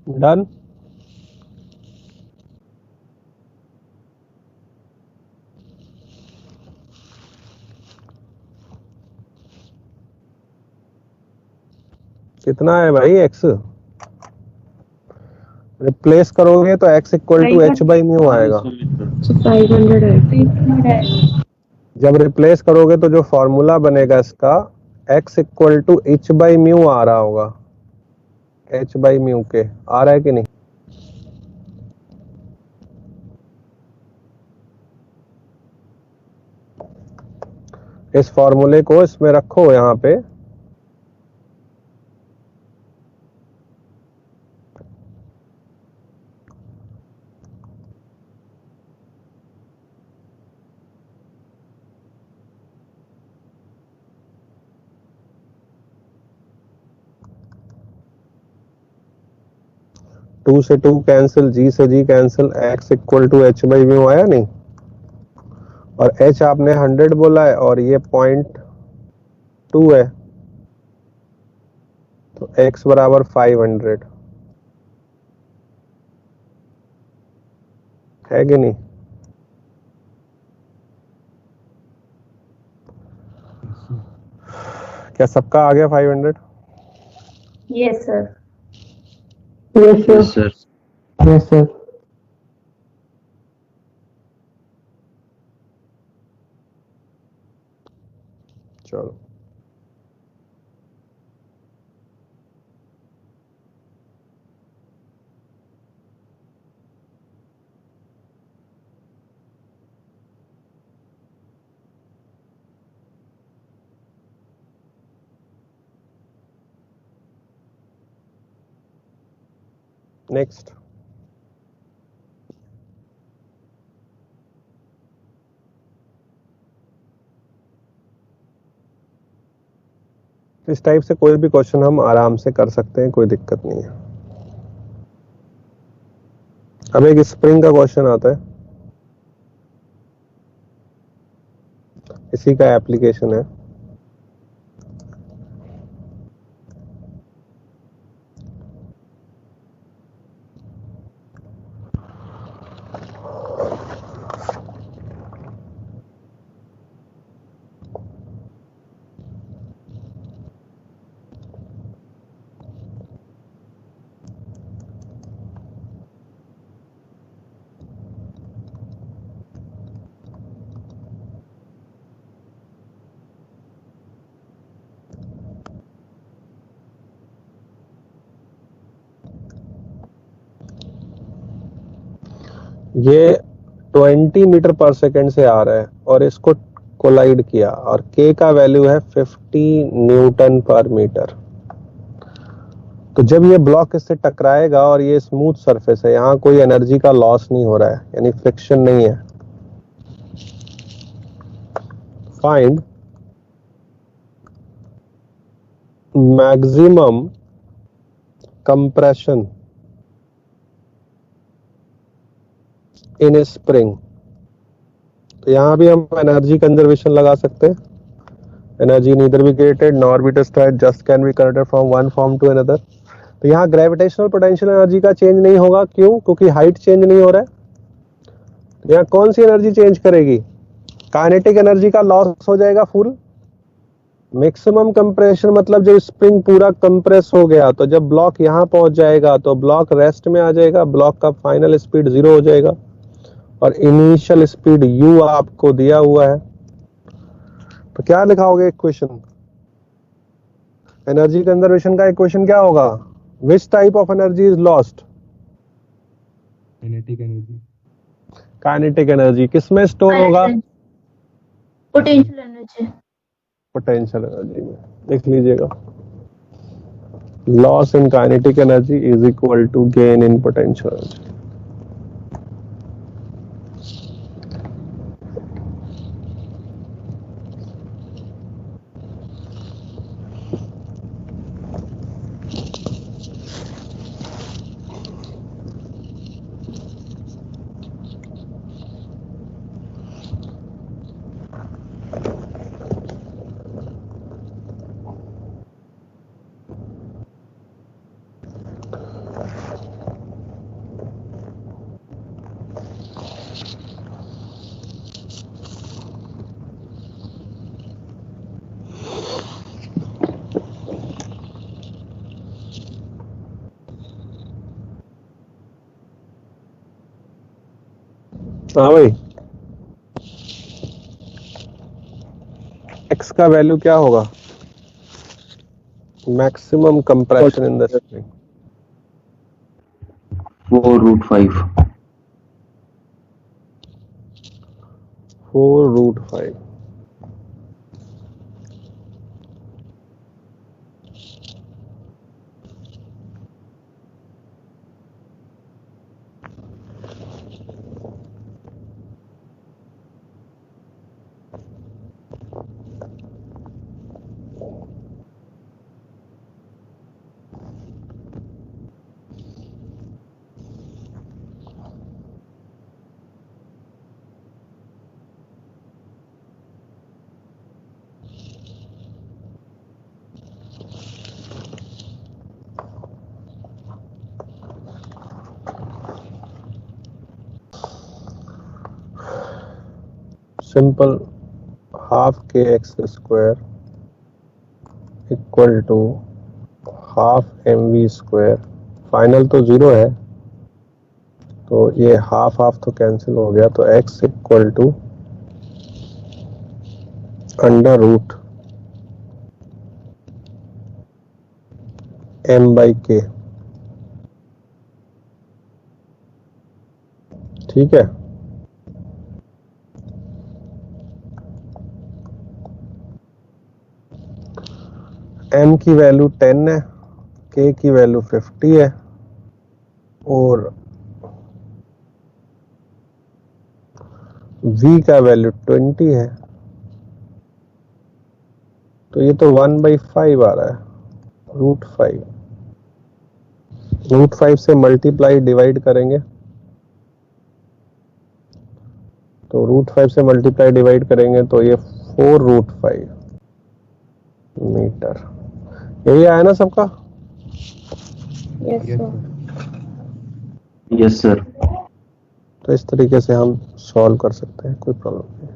डन। कितना है भाई x? रिप्लेस करोगे तो x equal to h by mu आएगा। 500 है। जब रिप्लेस करोगे तो जो फॉर्मूला बनेगा इसका, x equal to h by mu आ रहा होगा। h बाई म्यू के आ रहा है कि नहीं? इस फॉर्मूले को इसमें रखो यहाँ पे। टू से टू कैंसिल, जी से G cancel, x equal to h by mu आया नहीं? और h आपने 100 बोला है और ये 0.2 है, तो x बराबर 500 है कि नहीं? क्या सबका आ गया 500? Yes sir. Yes Yes, sir. Yes sir. चलो नेक्स्ट। इस टाइप से कोई भी क्वेश्चन हम आराम से कर सकते हैं, कोई दिक्कत नहीं है। अब एक स्प्रिंग का क्वेश्चन आता है, इसी का एप्लीकेशन है। ये 20 मीटर पर सेकेंड से आ रहा है और इसको कोलाइड किया और k का वैल्यू है 50 न्यूटन पर मीटर। तो जब ये ब्लॉक इससे टकराएगा और ये स्मूथ सरफेस है, यहाँ कोई एनर्जी का लॉस नहीं हो रहा है, यानी फ्रिक्शन नहीं है। Find maximum compression in spring. तो यहां भी हम एनर्जी कंजर्वेशन लगा सकते हैं। Energy neither be created nor be destroyed, just can be converted from one form to another. तो यहाँ ग्रेविटेशनल पोटेंशियल एनर्जी का चेंज नहीं होगा, क्यों? क्योंकि हाइट चेंज नहीं हो रहा है। तो यहाँ कौन सी एनर्जी चेंज करेगी? काइनेटिक एनर्जी का लॉस हो जाएगा फुल। मैक्सिमम कंप्रेशन मतलब जब स्प्रिंग पूरा कंप्रेस हो गया तो जब ब्लॉक यहाँ पहुंच जाएगा तो ब्लॉक रेस्ट में आ जाएगा, ब्लॉक का फाइनल स्पीड 0 हो जाएगा और इनिशियल स्पीड u आपको दिया हुआ है। तो क्या लिखाओगे इक्वेशन? एनर्जी कंजर्वेशन का इक्वेशन क्या होगा? Which type of energy is lost? Kinetic energy. Kinetic energy किसमें स्टोर होगा? Potential energy. पोटेंशियल एनर्जी में। लिख लीजिएगा, loss in kinetic energy is equal to gain in potential energy. हाँ भाई, x का वैल्यू क्या होगा? Maximum compression in the spring 4√5। 4√5। Simple, half kx² equal to half mv²। Final तो 0 है तो ये हाफ हाफ तो कैंसिल हो गया, तो x equal to under root m/k। ठीक है, m की वैल्यू 10 है, k की वैल्यू 50 है और v का वैल्यू 20 है। तो ये तो 1/5 आ रहा है, √5। √5 से मल्टीप्लाई डिवाइड करेंगे तो √5 से मल्टीप्लाई डिवाइड करेंगे तो ये 4√5 मीटर। यही आया ना सबका? Yes sir. Yes sir. तो इस तरीके से हम सॉल्व कर सकते हैं, कोई प्रॉब्लम नहीं।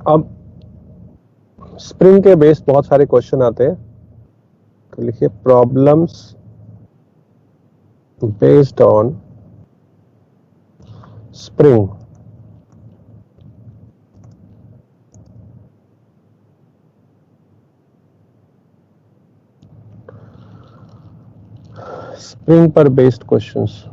अब स्प्रिंग के बेस्ड बहुत सारे क्वेश्चन आते हैं, तो लिखिए problems based on spring. Spring पर बेस्ड क्वेश्चंस।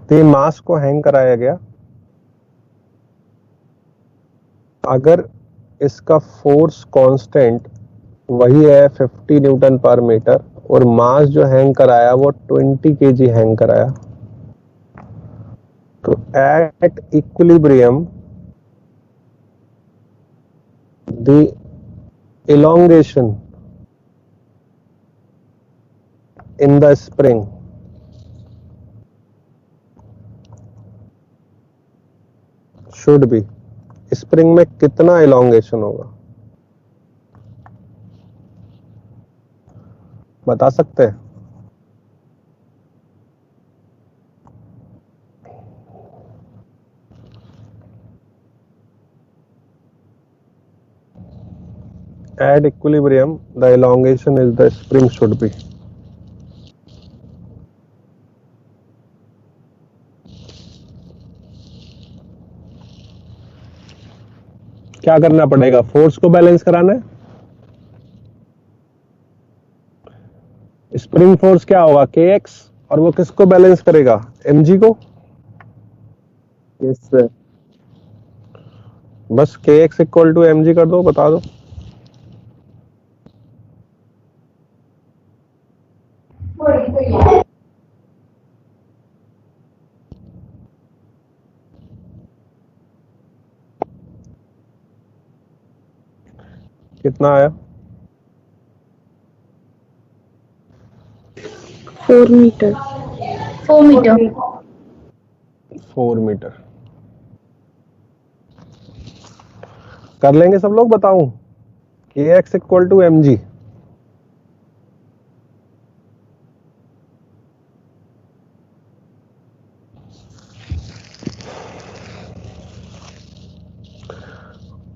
तो ये मास को हैंग कराया गया, अगर इसका फोर्स कांस्टेंट वही है 50 न्यूटन पर मीटर और मास जो हैंग कराया वो 20 केजी हैंग कराया, तो at equilibrium the elongation in the spring should be, spring में कितना elongation होगा बता सकते हैं? At equilibrium, the elongation is the spring should be. क्या करना पड़ेगा? फोर्स को बैलेंस कराना है। स्प्रिंग फोर्स क्या होगा? kx, और वो किसको बैलेंस करेगा? mg को। Yes sir. बस kx इक्वल टू mg कर दो, बता दो। कितना आया? 4 मीटर। 4 मीटर। 4 मीटर। कर लेंगे सब लोग? बताऊं? kx equal to mg।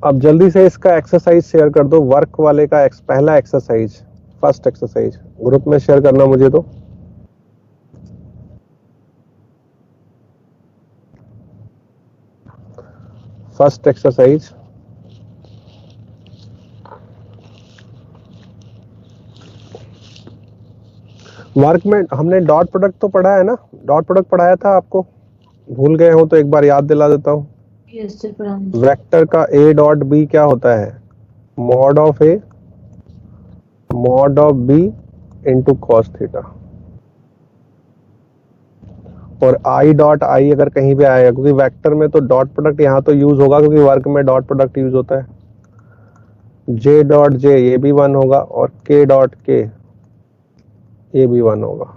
अब जल्दी से इसका एक्सरसाइज शेयर कर दो, वर्क वाले का पहला एक्सरसाइज, फर्स्ट एक्सरसाइज ग्रुप में शेयर करना मुझे तो। फर्स्ट एक्सरसाइज वर्क में हमने डॉट प्रोडक्ट तो पढ़ा है ना? डॉट प्रोडक्ट पढ़ाया था आपको, भूल गए हो तो एक बार याद दिला देता हूं। Yes sir. वेक्टर का a डॉट b क्या होता है? Mod of a mod of b into cos theta. और i डॉट i अगर कहीं पे आएगा, क्योंकि वेक्टर में तो डॉट प्रोडक्ट यहाँ तो यूज होगा, क्योंकि वर्क में डॉट प्रोडक्ट यूज होता है। जे डॉट जे ये भी 1 होगा और के डॉट के ये भी 1 होगा।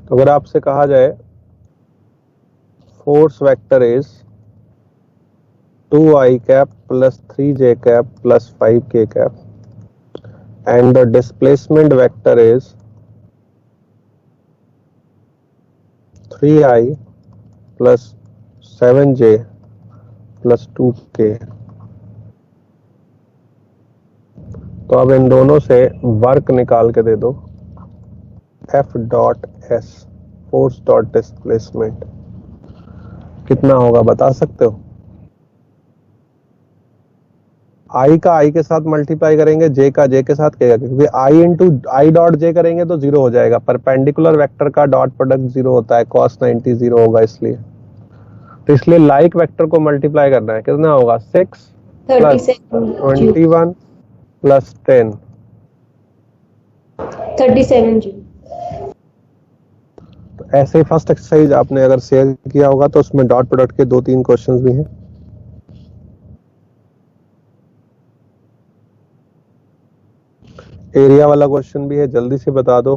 तो अगर आपसे कहा जाए force vector is 2i cap plus 3j cap plus 5k cap and the displacement vector is 3i plus 7j plus 2k, तो अब इन दोनों से वर्क निकाल के दे दो। F dot S force dot displacement कितना होगा बता सकते हो? I का I के साथ मल्टीप्लाई करेंगे, J का J के साथ क्या, क्योंकि I into I dot J करेंगे तो 0 हो जाएगा। परपेंडिकुलर वेक्टर का डॉट प्रोडक्ट 0 होता है, cos 90 0 होगा, इसलिए तो इसलिए लाइक वेक्टर को मल्टीप्लाई करना है। कितना होगा? 6 प्लस 21 प्लस 10 37 जी। तो ऐसे ही फर्स्ट एक्सरसाइज आपने अगर शेयर किया होगा तो उसमें डॉट प्रोडक्ट के 2-3 क्वेश्चंस भी हैं। एरिया वाला क्वेश्चन भी है, जल्दी से बता दो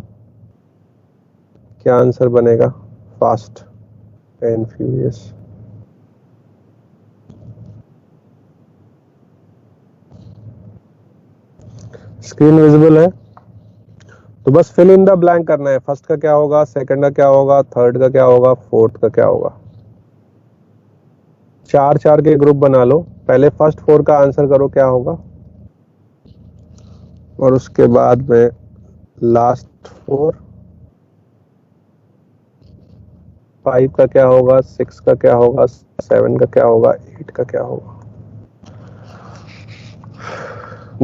क्या आंसर बनेगा। Fast and furious. Screen visible है तो बस फिल इन द ब्लैंक करना है। फर्स्ट का क्या होगा, सेकंड का क्या होगा, थर्ड का क्या होगा, फोर्थ का क्या होगा। 4-4 के ग्रुप बना लो। पहले फर्स्ट 4 का आंसर करो क्या होगा, और उसके बाद में लास्ट 4। 5 का क्या होगा, 6 का क्या होगा, 7 का क्या होगा, 8 का क्या होगा।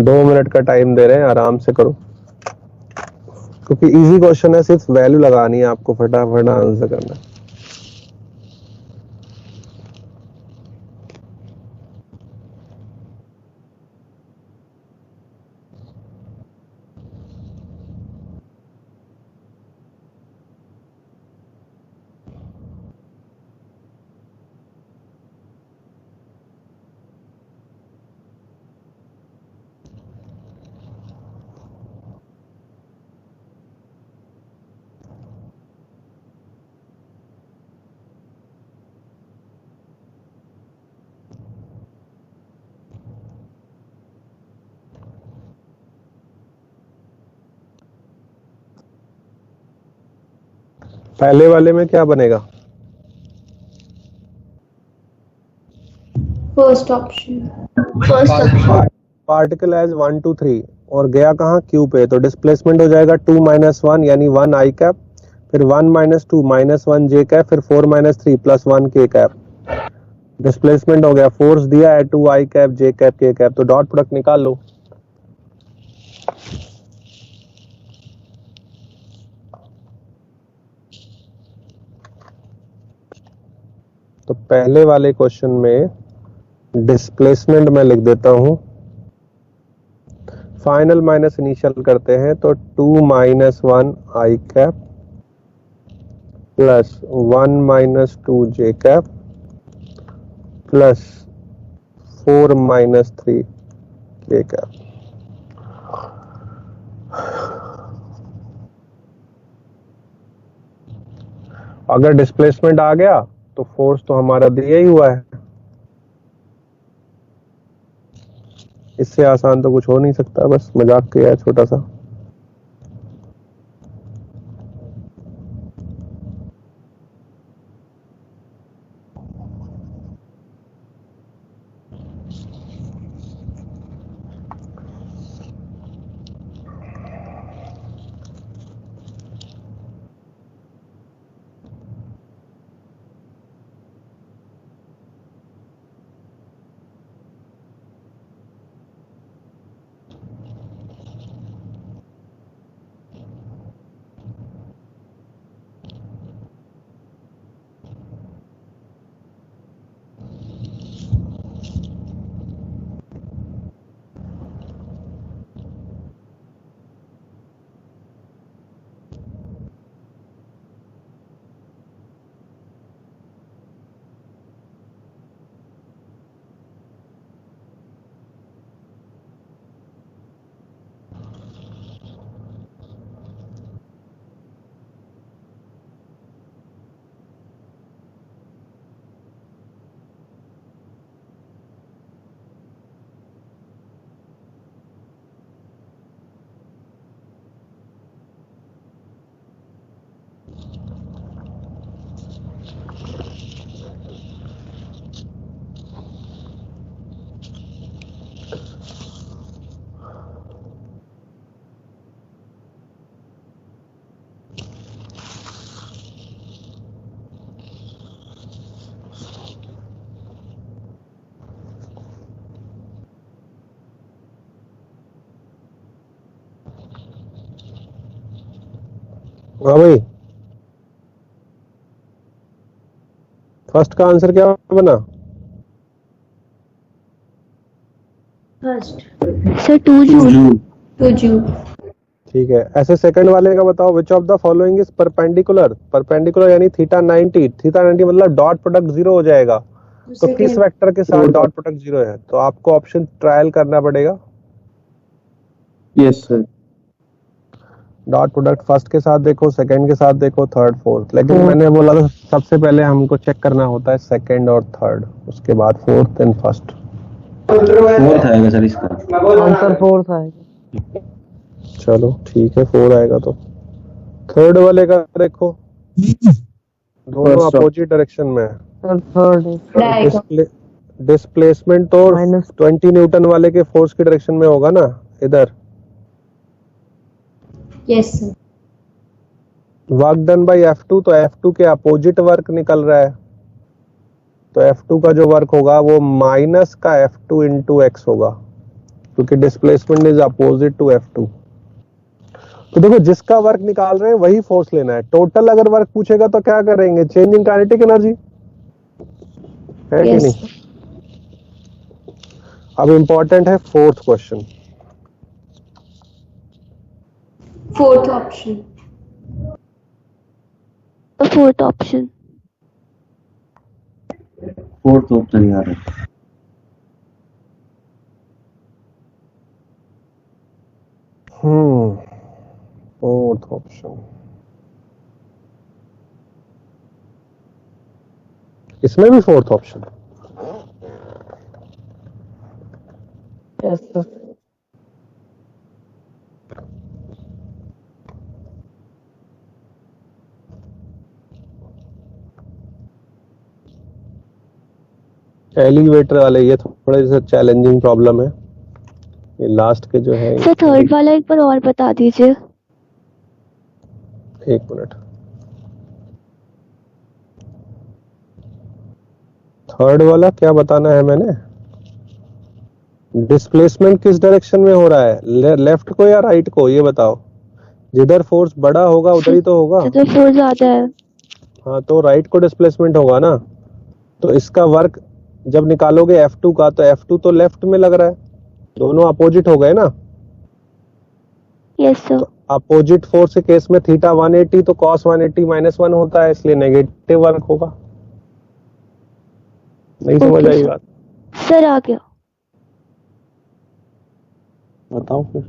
2 मिनट का टाइम दे रहे हैं, आराम से करो क्योंकि इजी क्वेश्चन है, सिर्फ वैल्यू लगानी है आपको, फटाफट आंसर करना है। पहले वाले में क्या बनेगा? First option. पार्टिकल एज 1 2 3 और गया कहाँ, क्यू पे, तो डिस्प्लेसमेंट हो जाएगा 2 - 1 यानी 1 i कैप, फिर 1 - 2 -1 j कैप, फिर 4 - 3 + 1 k कैप। डिस्प्लेसमेंट हो गया, फोर्स दिया है 2 i cap j cap k cap, तो डॉट प्रोडक्ट निकाल लो। तो पहले वाले क्वेश्चन में डिस्प्लेसमेंट में लिख देता हूं, फाइनल माइनस इनिशियल करते हैं, तो 2 - 1 i cap plus 1 - 2 j cap plus 4 - 3 k cap. अगर डिस्प्लेसमेंट आ गया तो फोर्स तो हमारा दिया ही हुआ है, इससे आसान तो कुछ हो नहीं सकता, बस मजाक किया है छोटा सा। हाँ भाई, फर्स्ट का आंसर क्या बना? First sir 2 joule. 2 जूल। ठीक है, ऐसे सेकंड वाले का बताओ। Which of the following is perpendicular? Perpendicular यानी थीटा 90, थीटा 90 मतलब डॉट प्रोडक्ट 0 हो जाएगा। तो किस वेक्टर के साथ डॉट प्रोडक्ट 0 है? तो आपको ऑप्शन ट्रायल करना पड़ेगा। Yes sir. Dot product first के साथ देखो, सेकंड के साथ देखो, थर्ड फोर्थ। लेकिन मैंने बोला था सबसे पहले हमको चेक करना होता है सेकंड और थर्ड, उसके बाद फोर्थ एंड फर्स्ट। फोर्थ आएगा सर इसका आंसर 4 आएगा। चलो ठीक है, 4 आएगा। तो थर्ड वाले का देखो, दोनों अपोजिट डायरेक्शन में है। सर थर्ड डिस्प्लेसमेंट तो माइनस 20 न्यूटन वाले के फोर्स की डायरेक्शन में होगा ना, इधर। Yes sir. Work done bye F2, तो F2 के अपोजिट वर्क निकल रहा है। तो F2 का जो वर्क होगा वो माइनस का F2 इंटू एक्स होगा, क्योंकि displacement is opposite to F2। तो देखो, जिसका वर्क निकाल रहे हैं वही फोर्स लेना है। टोटल अगर वर्क पूछेगा तो क्या करेंगे? चेंज इन काइनेटिक एनर्जी है कि नहीं? अब इंपॉर्टेंट है fourth question. Fourth option. Fourth option. Fourth option यार है। फोर्थ ऑप्शन, इसमें भी fourth option. Yes sir. Elevator वाले ये थोड़े से चैलेंजिंग प्रॉब्लम है, ये लास्ट के जो है। सर थर्ड वाला एक बार और बता दीजिए। एक मिनट, थर्ड वाला क्या बताना है मैंने? डिस्प्लेसमेंट किस डायरेक्शन में हो रहा है, लेफ्ट को या राइट को, ये बताओ। जिधर फोर्स बड़ा होगा उधर ही तो होगा। जिधर फोर्स ज्यादा है। हाँ, तो राइट को डिस्प्लेसमेंट होगा ना। तो इसका वर्क जब निकालोगे F2 का, तो F2 तो लेफ्ट में लग रहा है, दोनों अपोजिट हो गए ना। Yes sir. अपोजिट फोर्स के केस में थीटा 180 तो cos 180 -1 होता है, इसलिए नेगेटिव वर्क होगा। नहीं समझ आई बात? सर आ गया। बताओ फिर।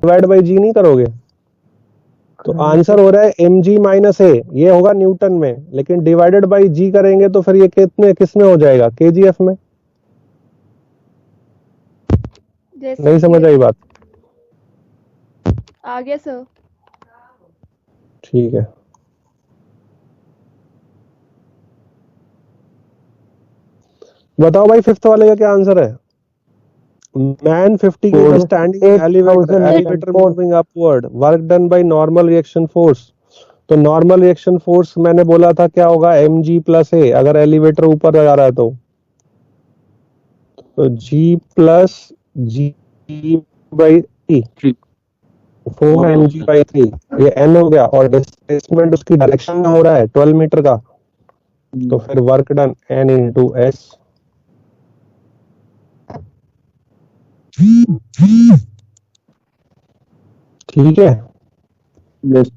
डिवाइड बाई जी नहीं करोगे? तो आंसर हो रहा है mg माइनस ए, ये होगा न्यूटन में, लेकिन डिवाइडेड बाई जी करेंगे तो फिर ये किसमें हो जाएगा, kgf में। नहीं समझ आई बात? आ गया सर। ठीक है, बताओ भाई फिफ्थ वाले का क्या आंसर है। Man 50 kg standing elevator moving upward, work done by normal reaction force. तो नॉर्मल रिएक्शन फोर्स मैंने बोला था क्या होगा, mg प्लस ए, अगर एलिवेटर ऊपर जा रहा है तो g plus g by 4mg by 3, ये n हो गया, और डिस्प्लेसमेंट उसकी डायरेक्शन में हो रहा है 12 मीटर का, तो फिर work done n into S. ठीक है, यस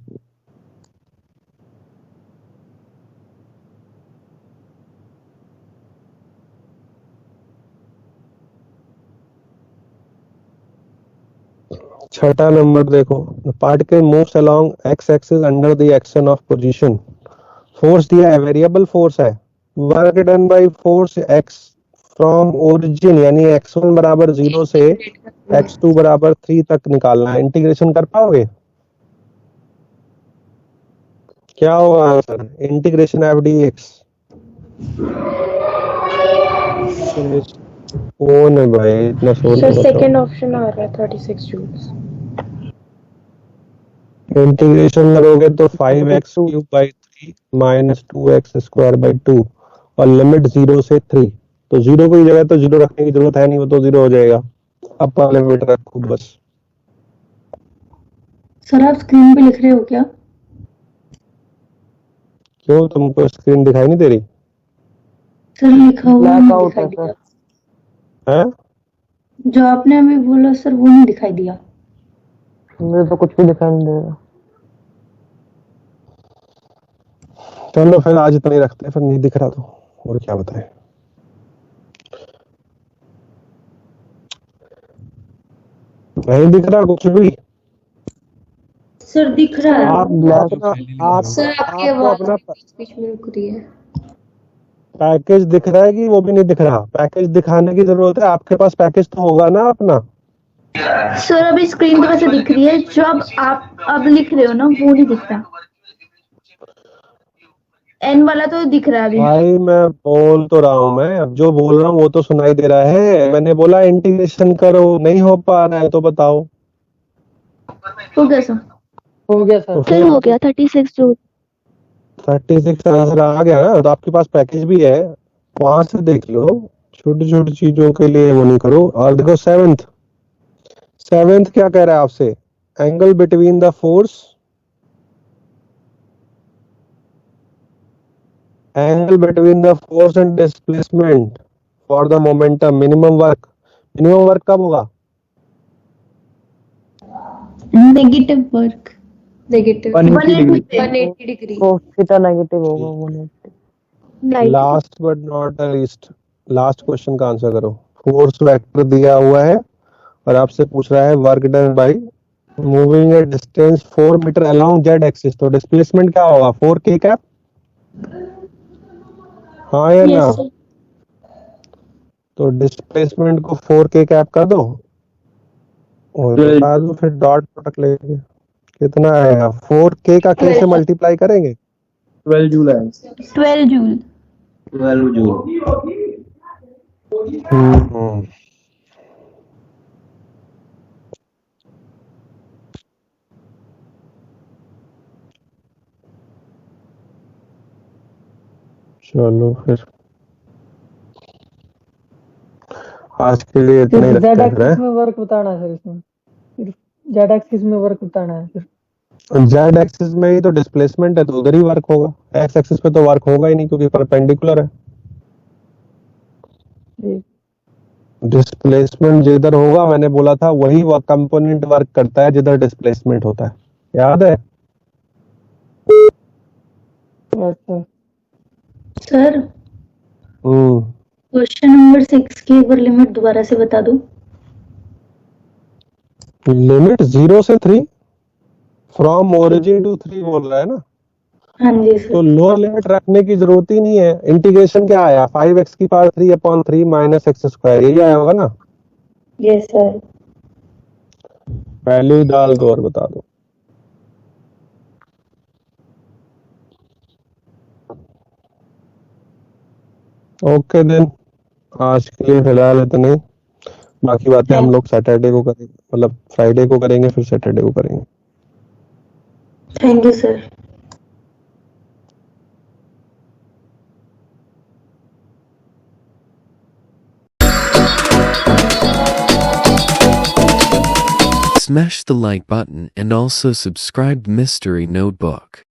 छठा नंबर देखो, particle moves along x axis under the action of position. Force दिया है, वेरिएबल फोर्स है, work done by force x from origin, यानी x1 बराबर 0 से x2 बराबर 3 तक निकालना है। इंटीग्रेशन कर पाओगे? क्या होगा answer, integration F D x. कौन है भाई इतना शोर? सर सेकंड ऑप्शन आ रहा है 36 जूल्स। इंटीग्रेशन करोगे तो 5x cube by 3 minus 2x square by 2, और लिमिट 0 से 3, तो 0 की जगह तो 0 रखने की जरूरत है नहीं, वो तो 0 हो जाएगा। अब लिमिट रखो बस। सर आप स्क्रीन पे लिख रहे हो क्या? क्यों, तुमको स्क्रीन दिखाई नहीं दे रही सर लिखा हुआ ब्लैक नहीं आउट दिखाई है दिया। सर, है? जो आपने अभी बोला सर वो नहीं दिखाई दिया। मुझे तो कुछ भी दिखाई नहीं दे रहा। चलो फिर आज इतना ही रखते हैं, फिर नहीं दिख रहा तो और क्या बताएं। नहीं दिख रहा कुछ भी? सर दिख रहा है। आप सर आपकी आपको आवाज अपना बीच में रुक रही है। पैकेज दिख रहा है कि वो भी नहीं दिख रहा? पैकेज दिखाने की जरूरत है, आपके पास पैकेज तो होगा ना अपना। सर अभी स्क्रीन तो वैसे दिख रही है, जो आप अब लिख रहे हो ना वो नहीं दिख रहा। एन वाला तो दिख रहा है अभी। भाई मैं बोल तो रहा हूँ, मैं अब जो बोल रहा हूँ वो तो सुनाई दे रहा है। मैंने बोला इंटीग्रेशन करो, नहीं हो पा रहा है तो बताओ। हो गया सर। हो गया तो सर। सर हो गया 36 जूल। 36 आंसर आ गया ना, तो आपके पास पैकेज भी है, वहां से देख लो। छोटी छोटी चीजों के लिए वो नहीं करो। और देखो सेवेंथ क्या कह रहा है आपसे, angle between the force, angle between the force and displacement for the momentum, minimum work कब होगा? Negative work. Negative 180 degree. तो थीटा नेगेटिव होगा 180। Last but not the least, last question का आंसर करो। फोर्स वेक्टर दिया हुआ है और आपसे पूछ रहा है work done by moving a distance 4 meter along z axis, तो डिस्प्लेसमेंट क्या होगा, 4k कैप? हाँ या ना? तो डिस्प्लेसमेंट को 4k कैप कर दो और बता दो, फिर डॉट प्रोडक्ट लेंगे कितना आएगा। 4k का k से मल्टीप्लाई करेंगे 12 जूल है। 12 जूल। 12 जूल। चलो फिर आज के लिए इतना ही रखते जेड हैं। एक्सिस में वर्क बताना है सर, इसमें सिर्फ जेड एक्सिस में वर्क बताना है सिर्फ। जेड एक्सिस में ही तो डिस्प्लेसमेंट है, तो उधर ही वर्क होगा। एक्स एक्सिस पे तो वर्क होगा ही नहीं क्योंकि परपेंडिकुलर है। डिस्प्लेसमेंट जिधर होगा, मैंने बोला था वही कंपोनेंट वर्क करता है जिधर डिस्प्लेसमेंट होता है, याद है? अच्छा सर क्वेश्चन नंबर 6 की एक बार लिमिट दोबारा से बता दो। लिमिट 0 से 3, फ्रॉम ओरिजिन टू 3 बोल रहा है ना, हाँ जी तो सर। लोअर लिमिट रखने की जरूरत ही नहीं है। इंटीग्रेशन क्या आया, 5x की पावर 3/3 माइनस एक्स स्क्वायर, यही आया होगा ना। Yes sir. वैल्यू डाल दो और बता दो। ओके देन, आज के लिए फिलहाल इतने, बाकी बातें हम लोग सैटरडे को करेंगे, मतलब फ्राइडे को करेंगे, फिर सैटरडे को करेंगे। Thank you sir. Smash the like button and also subscribe Mystery Notebook.